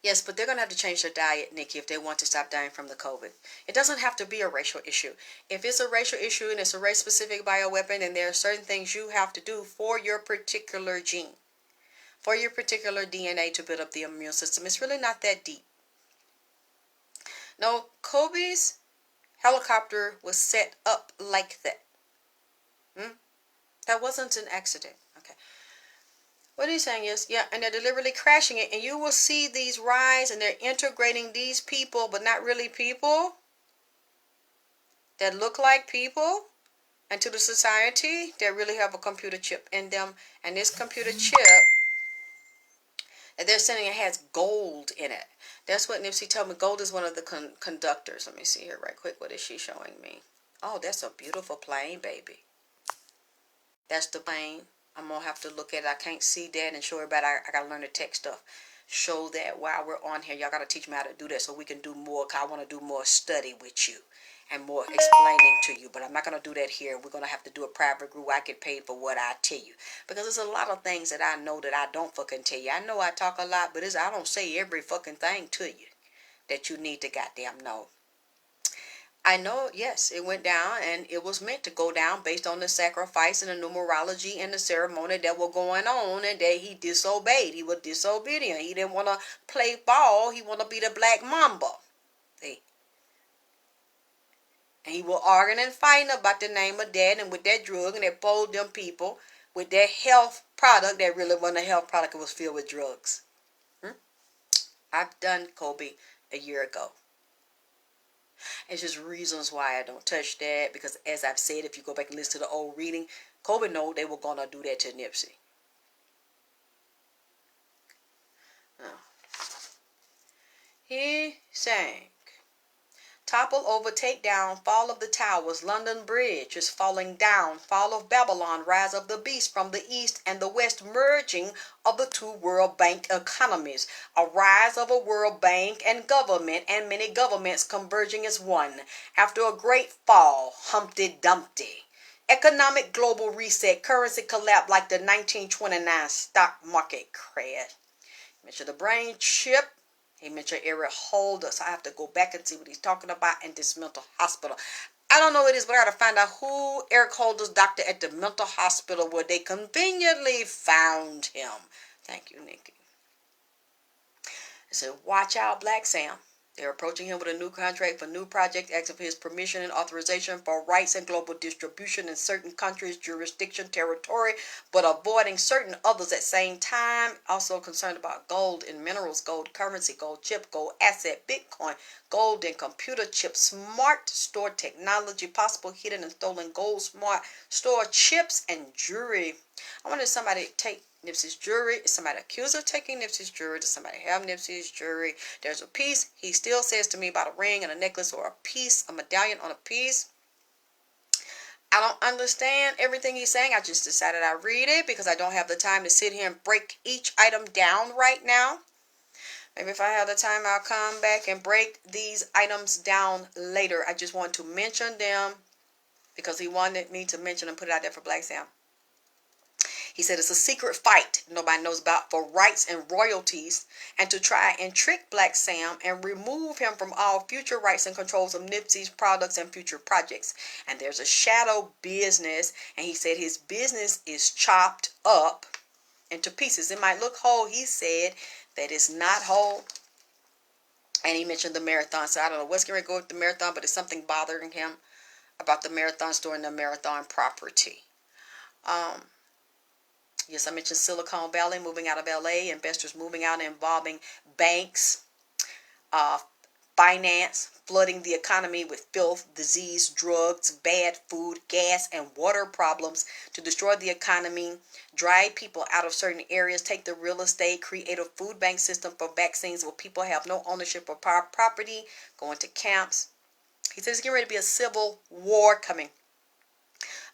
Yes, but they're going to have to change their diet, Nikki, if they want to stop dying from the COVID. It doesn't have to be a racial issue. If it's a racial issue and it's a race-specific bioweapon, and there are certain things you have to do for your particular gene, for your particular DNA to build up the immune system, it's really not that deep. No, Kobe's helicopter was set up like that. That wasn't an accident. Okay. What he's saying is, yeah, and they're deliberately crashing it, and you will see these rise, and they're integrating these people, but not really people, that look like people, into the society that really have a computer chip in them, and this computer chip that they're sending, it has gold in it. That's what Nipsey told me. Gold is one of the conductors. Let me see here right quick. What is she showing me? Oh, that's a beautiful plane, baby. That's the plane. I'm going to have to look at it. I can't see that and show everybody. I got to learn the tech stuff. Show that while we're on here. Y'all got to teach me how to do that so we can do more. Cause I want to do more study with you and more explaining to you. But I'm not going to do that here. We're going to have to do a private group. I get paid for what I tell you. Because there's a lot of things that I know that I don't fucking tell you. I know I talk a lot, but I don't say every fucking thing to you that you need to goddamn know. I know, yes, it went down, and it was meant to go down based on the sacrifice and the numerology and the ceremony that were going on, and that he disobeyed. He was disobedient. He didn't want to play ball. He wanted to be the Black Mamba. See? And he was arguing and fighting about the name of that and with that drug, and they pulled them people with that health product that really wasn't a health product. It was filled with drugs. I've done Kobe a year ago. It's just reasons why I don't touch that. Because as I've said, if you go back and listen to the old reading, Kobe knew they were going to do that to Nipsey. Oh. He sang, topple over, take down, fall of the towers, London Bridge is falling down, fall of Babylon, rise of the beast from the east and the west, merging of the two World Bank economies, a rise of a World Bank and government, and many governments converging as one, after a great fall, Humpty Dumpty. Economic global reset, currency collapse like the 1929 stock market crash. Mention the brain chip. He mentioned Eric Holder, so I have to go back and see what he's talking about in this mental hospital. I don't know what it is, but I got to find out who Eric Holder's doctor at the mental hospital where they conveniently found him. Thank you, Nikki. It said, watch out, Black Sam. They're approaching him with a new contract for new projects, asking for his permission and authorization for rights and global distribution in certain countries, jurisdiction, territory, but avoiding certain others at the same time. Also concerned about gold and minerals, gold currency, gold chip, gold asset, Bitcoin, gold and computer chips, smart store technology, possible hidden and stolen gold, smart store chips, and jewelry. I wonder if somebody take Nipsey's jewelry. Is somebody accused of taking Nipsey's jewelry? Does somebody have Nipsey's jewelry? There's a piece he still says to me about a ring and a necklace or a piece, a medallion on a piece. I don't understand everything he's saying. I just decided I read it because I don't have the time to sit here and break each item down right now. Maybe if I have the time, I'll come back and break these items down later. I just want to mention them because he wanted me to mention and put it out there for Black Sam. He said it's a secret fight nobody knows about for rights and royalties, and to try and trick Black Sam and remove him from all future rights and controls of Nipsey's products and future projects. And there's a shadow business, and he said his business is chopped up into pieces. It might look whole. He said that it's not whole. And he mentioned the marathon. So I don't know what's going to go with the marathon, but it's something bothering him about the marathon store and the marathon property. Yes, I mentioned Silicon Valley moving out of LA, investors moving out involving banks, finance, flooding the economy with filth, disease, drugs, bad food, gas, and water problems to destroy the economy, drive people out of certain areas, take the real estate, create a food bank system for vaccines where people have no ownership of property, going to camps. He says it's getting ready to be a civil war coming.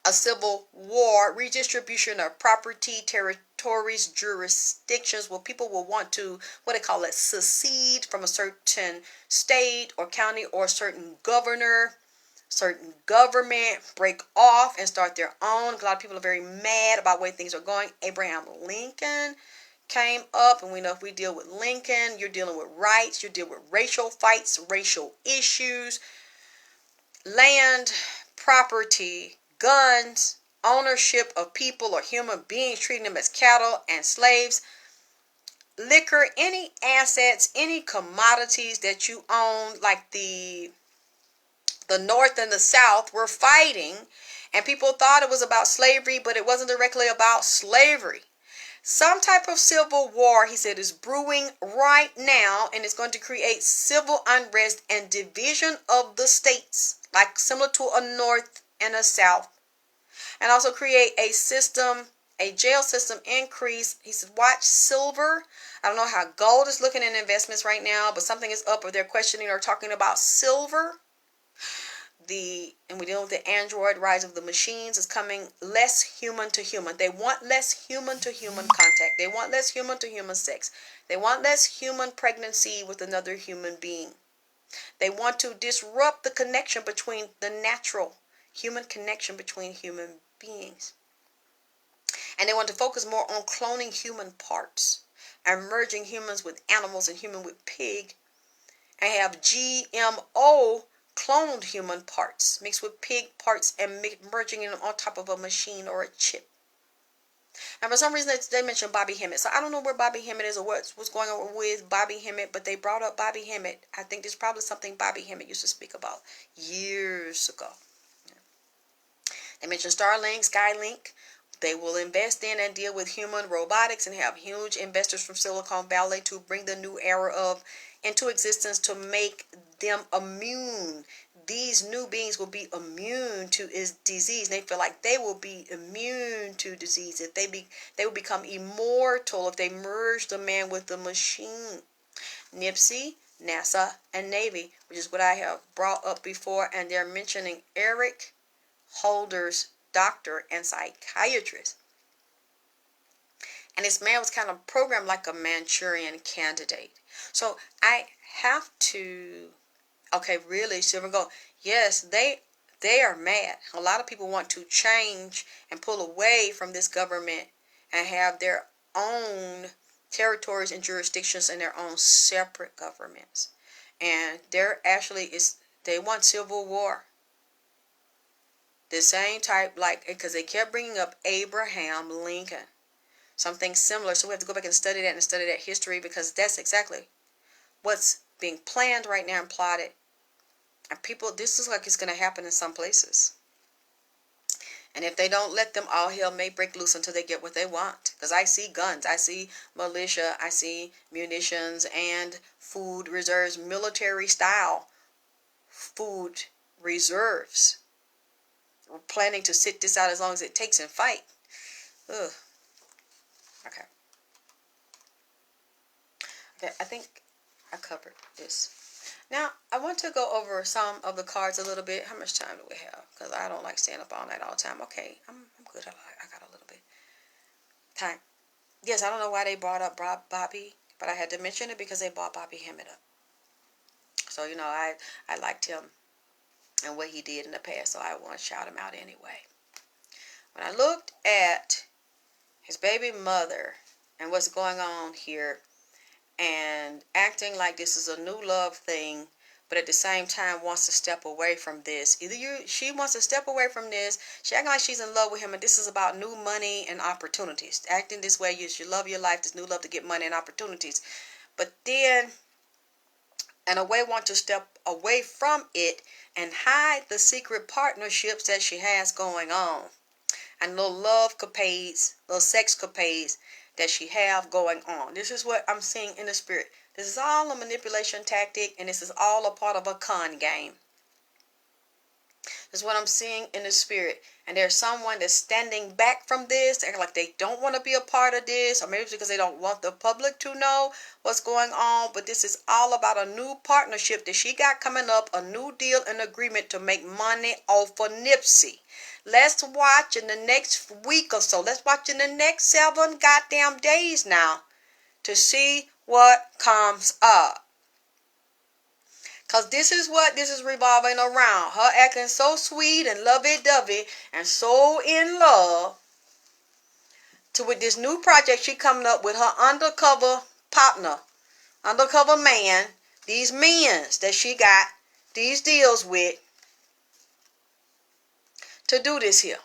A civil war, redistribution of property, territories, jurisdictions, where people will want to, what they call it, secede from a certain state or county or certain governor, certain government, break off and start their own. A lot of people are very mad about the way things are going. Abraham Lincoln came up, and we know if we deal with Lincoln, you're dealing with rights, you're dealing with racial fights, racial issues, land, property, guns, ownership of people or human beings, treating them as cattle and slaves, liquor, any assets, any commodities that you own, like the North and the South were fighting, and people thought it was about slavery, but it wasn't directly about slavery. Some type of civil war, he said, is brewing right now, and it's going to create civil unrest and division of the states, like similar to a North and a South, and also create a system, a jail system increase. He said, watch silver. I don't know how gold is looking in investments right now, but something is up, or they're questioning or talking about silver. And we're dealing with the android rise of the machines is coming less human to human. They want less human to human contact. They want less human to human sex. They want less human pregnancy with another human being. They want to disrupt the connection between the natural human connection between human beings. And they want to focus more on cloning human parts and merging humans with animals and human with pig, and have GMO cloned human parts mixed with pig parts and merging them on top of a machine or a chip. And for some reason they mentioned Bobby Hemmett. So I don't know where Bobby Hemmett is or what's going on with Bobby Hemmett, but they brought up Bobby Hemmett. I think there's probably something Bobby Hemmett used to speak about years ago. They mentioned Starlink, Skylink. They will invest in and deal with human robotics and have huge investors from Silicon Valley to bring the new era into existence to make them immune. These new beings will be immune to disease. They feel like they will be immune to disease. If they will become immortal if they merge the man with the machine. Nipsey, NASA, and Navy, which is what I have brought up before, and they're mentioning Eric Holder's doctor and psychiatrist. And this man was kind of programmed like a Manchurian candidate. So I have to, okay, really, silver and gold. Yes, they are mad. A lot of people want to change and pull away from this government and have their own territories and jurisdictions and their own separate governments. And they want civil war. The same type, like, because they kept bringing up Abraham Lincoln. Something similar. So we have to go back and study that history, because that's exactly what's being planned right now and plotted. And people, this is like it's going to happen in some places. And if they don't let them, all hell may break loose until they get what they want. Because I see guns, I see militia, I see munitions and food reserves, military style food reserves. We're planning to sit this out as long as it takes and fight. Ugh. Okay. Okay, I think I covered this. Now, I want to go over some of the cards a little bit. How much time do we have? Because I don't like staying up all night all the time. Okay, I'm good. I got a little bit time. Yes, I don't know why they brought up Bobby, but I had to mention it because they brought Bobby Hemmett up. So, I liked him and what he did in the past, so I want to shout him out anyway. When I looked at his baby mother and what's going on here, and acting like this is a new love thing, but at the same time wants to step away from this. She wants to step away from this. She acting like she's in love with him, and this is about new money and opportunities. Acting this way, you love your life, this new love to get money and opportunities. But then, in a way, want to step away from it and hide the secret partnerships that she has going on. And little love capades, little sex capades that she have going on. This is what I'm seeing in the spirit. This is all a manipulation tactic, and this is all a part of a con game. This is what I'm seeing in the spirit. And there's someone that's standing back from this. They're like they don't want to be a part of this. Or maybe it's because they don't want the public to know what's going on. But this is all about a new partnership that she got coming up. A new deal and agreement to make money off of Nipsey. Let's watch in the next week or so. Let's watch in the next 7 goddamn days now to see what comes up. Because this is what this is revolving around. Her acting so sweet and lovey-dovey and so in love to with this new project she coming up with her undercover partner, undercover man, these men that she got these deals with to do this here.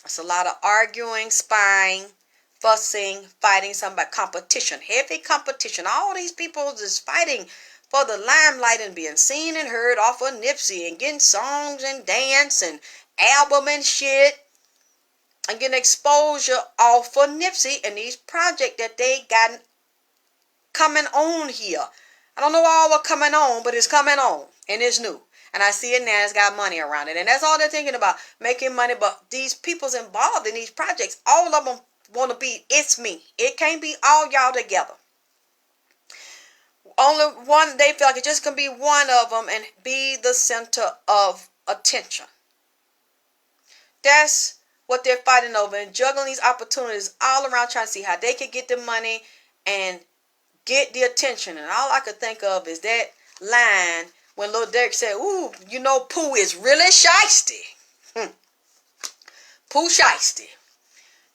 It's a lot of arguing, spying, fussing, fighting, somebody, competition, heavy competition. All these people is fighting for the limelight and being seen and heard off of Nipsey and getting songs and dance and album and shit and getting exposure off of Nipsey and these projects that they got coming on here. I don't know all what coming on, but it's coming on and it's new. And I see it now, it's got money around it. And that's all they're thinking about, making money. But these people's involved in these projects, all of them want to be, it's me. It can't be all y'all together. Only one, they feel like it just can be one of them and be the center of attention. That's what they're fighting over and juggling these opportunities all around trying to see how they can get the money and get the attention. And all I could think of is that line when Lil Durk said, ooh, you know Pooh is really shiesty. Pooh shiesty.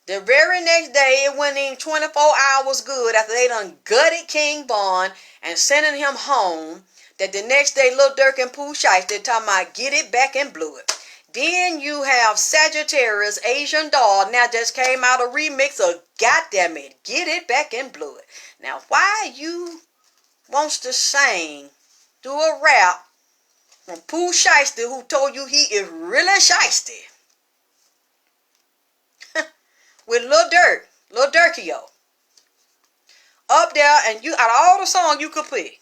The very next day, it went in 24 hours good after they done gutted King Von and sending him home. That the next day, Lil Durk and Pooh Shiesty talking about get it back and blew it. Then you have Sagittarius, Asian Doll, now just came out a remix of Goddamn It, Get It Back and Blew It. Now, why you wants to sing, do a rap from Pooh Shiesty who told you he is really shiesty? With Lil Durkio. Up there, and you, out of all the songs you could pick,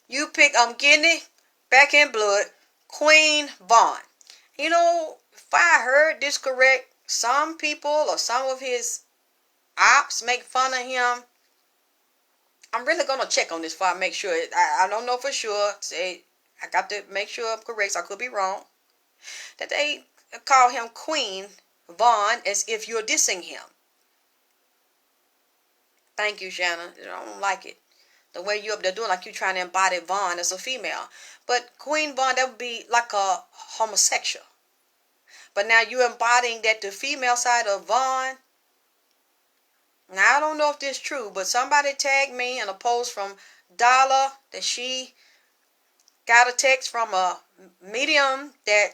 you pick I'm Getting It Back in Blood, Queen Von. You know, if I heard this correct, some people or some of his ops make fun of him. I'm really going to check on this before I make sure. I don't know for sure. Say, I got to make sure I'm correct, so I could be wrong. That they call him Queen Von as if you're dissing him. Thank you, Shannon. I don't like it. The way you up there doing like you trying to embody Von as a female. But Queen Von, that would be like a homosexual. But now you're embodying that the female side of Von. Now I don't know if this is true, but somebody tagged me in a post from Dollar that she got a text from a medium that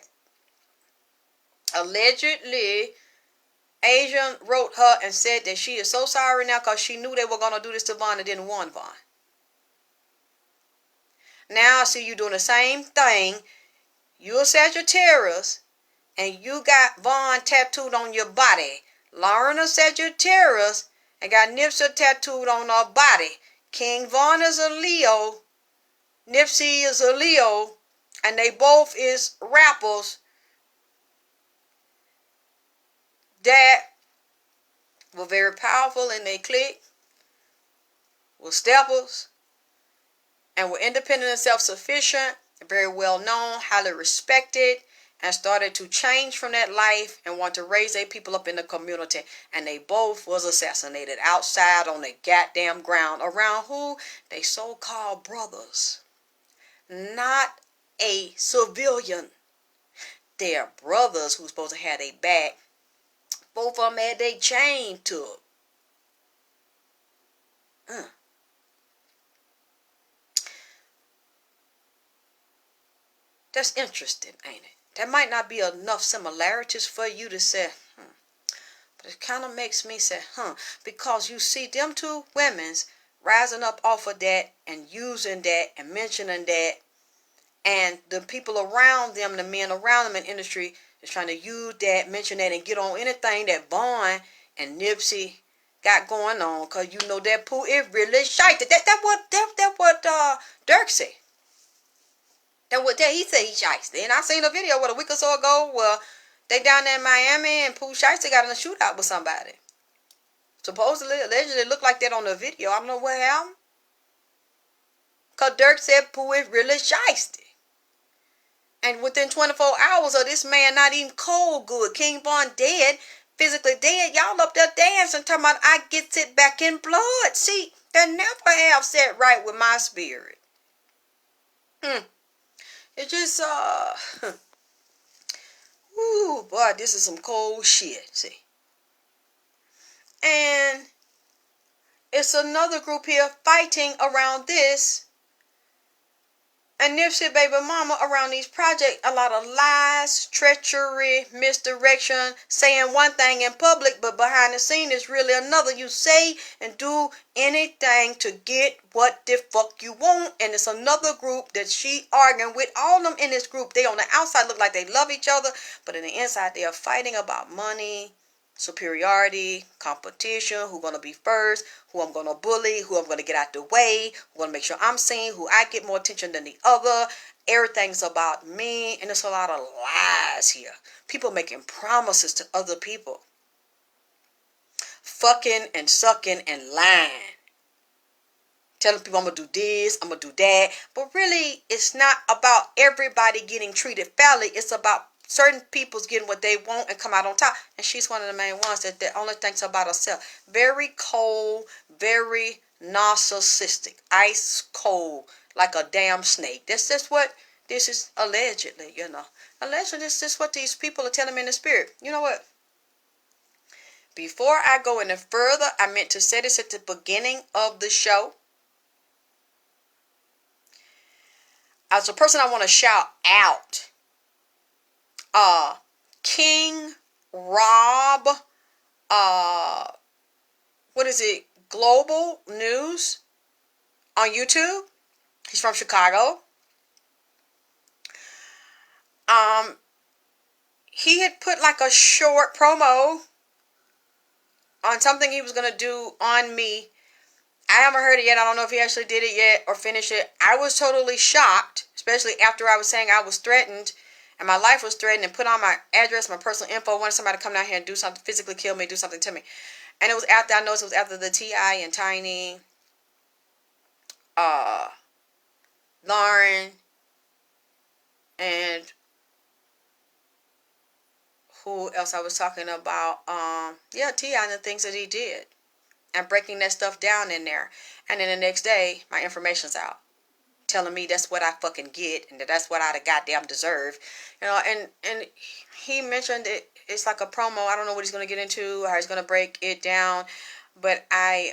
allegedly Asian wrote her and said that she is so sorry now because she knew they were going to do this to Von and didn't want Von. Now I see you doing the same thing. You're a Sagittarius and you got Von tattooed on your body. Lauren a Sagittarius and got Nipsey tattooed on her body. King Von is a Leo. Nipsey is a Leo. And they both is rappers that were very powerful in their clique, were steppers, and were independent and self-sufficient, very well known, highly respected, and started to change from that life and want to raise their people up in the community. And they both was assassinated outside on the goddamn ground around who? They so-called brothers. Not a civilian. They're brothers who's supposed to have their back. Both of them had their chain to it. That's interesting, ain't it? There might not be enough similarities for you to say, but it kind of makes me say, because you see them two women's rising up off of that and using that and mentioning that, and the people around them, the men around them in the industry, is trying to use that, mention that, and get on anything that Von and Nipsey got going on, because you know that Pooh is really shite. That what Dirk said. That what that he said he shiesty. And I seen a video a week or so ago where they down there in Miami and Pooh Shiesty got in a shootout with somebody. Supposedly, allegedly, it looked like that on the video. I don't know what happened. Because Dirk said Pooh is really shiesty. And within 24 hours of this man not even cold good, King Von dead, physically dead, y'all up there dancing, talking about I gets it back in blood. See, that never have set right with my spirit. It just, whoo, boy, this is some cold shit, see. And it's another group here fighting around this. And Nipsey baby mama around these projects, a lot of lies, treachery, misdirection, saying one thing in public, but behind the scene is really another. You say and do anything to get what the fuck you want. And it's another group that she arguing with. All of them in this group, they on the outside look like they love each other, but in the inside they are fighting about money, superiority, competition, who gonna be first, who I'm gonna bully, who I'm gonna get out the way, who gonna make sure I'm seen, who I get more attention than the other. Everything's about me, and there's a lot of lies here. People making promises to other people, fucking and sucking and lying, telling people I'm gonna do this, I'm gonna do that, but really it's not about everybody getting treated fairly. It's about certain people's getting what they want and come out on top. And she's one of the main ones that only thinks about herself. Very cold, very narcissistic, ice cold, like a damn snake. That's just what this is allegedly, you know. Allegedly, this is what these people are telling me in the spirit. You know what? Before I go any further, I meant to say this at the beginning of the show. As a person, I want to shout out King Rob, what is it, Global News on YouTube. He's from Chicago. He had put like a short promo on something he was going to do on me. I haven't heard it yet. I don't know if he actually did it yet or finished it. I was totally shocked, especially after I was saying I was threatened and my life was threatened, and put on my address, my personal info, wanted somebody to come down here and do something, physically kill me, do something to me. And it was after, I noticed it was after the T.I. and Tiny, Lauren, and who else I was talking about? T.I. and the things that he did. And breaking that stuff down in there. And then the next day, my information's out, telling me that's what I fucking get, and that's what I goddamn deserve. You know, and he mentioned it. It's like a promo. I don't know what he's going to get into, how he's going to break it down. But I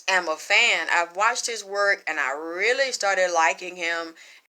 am a fan. I've watched his work, and I really started liking him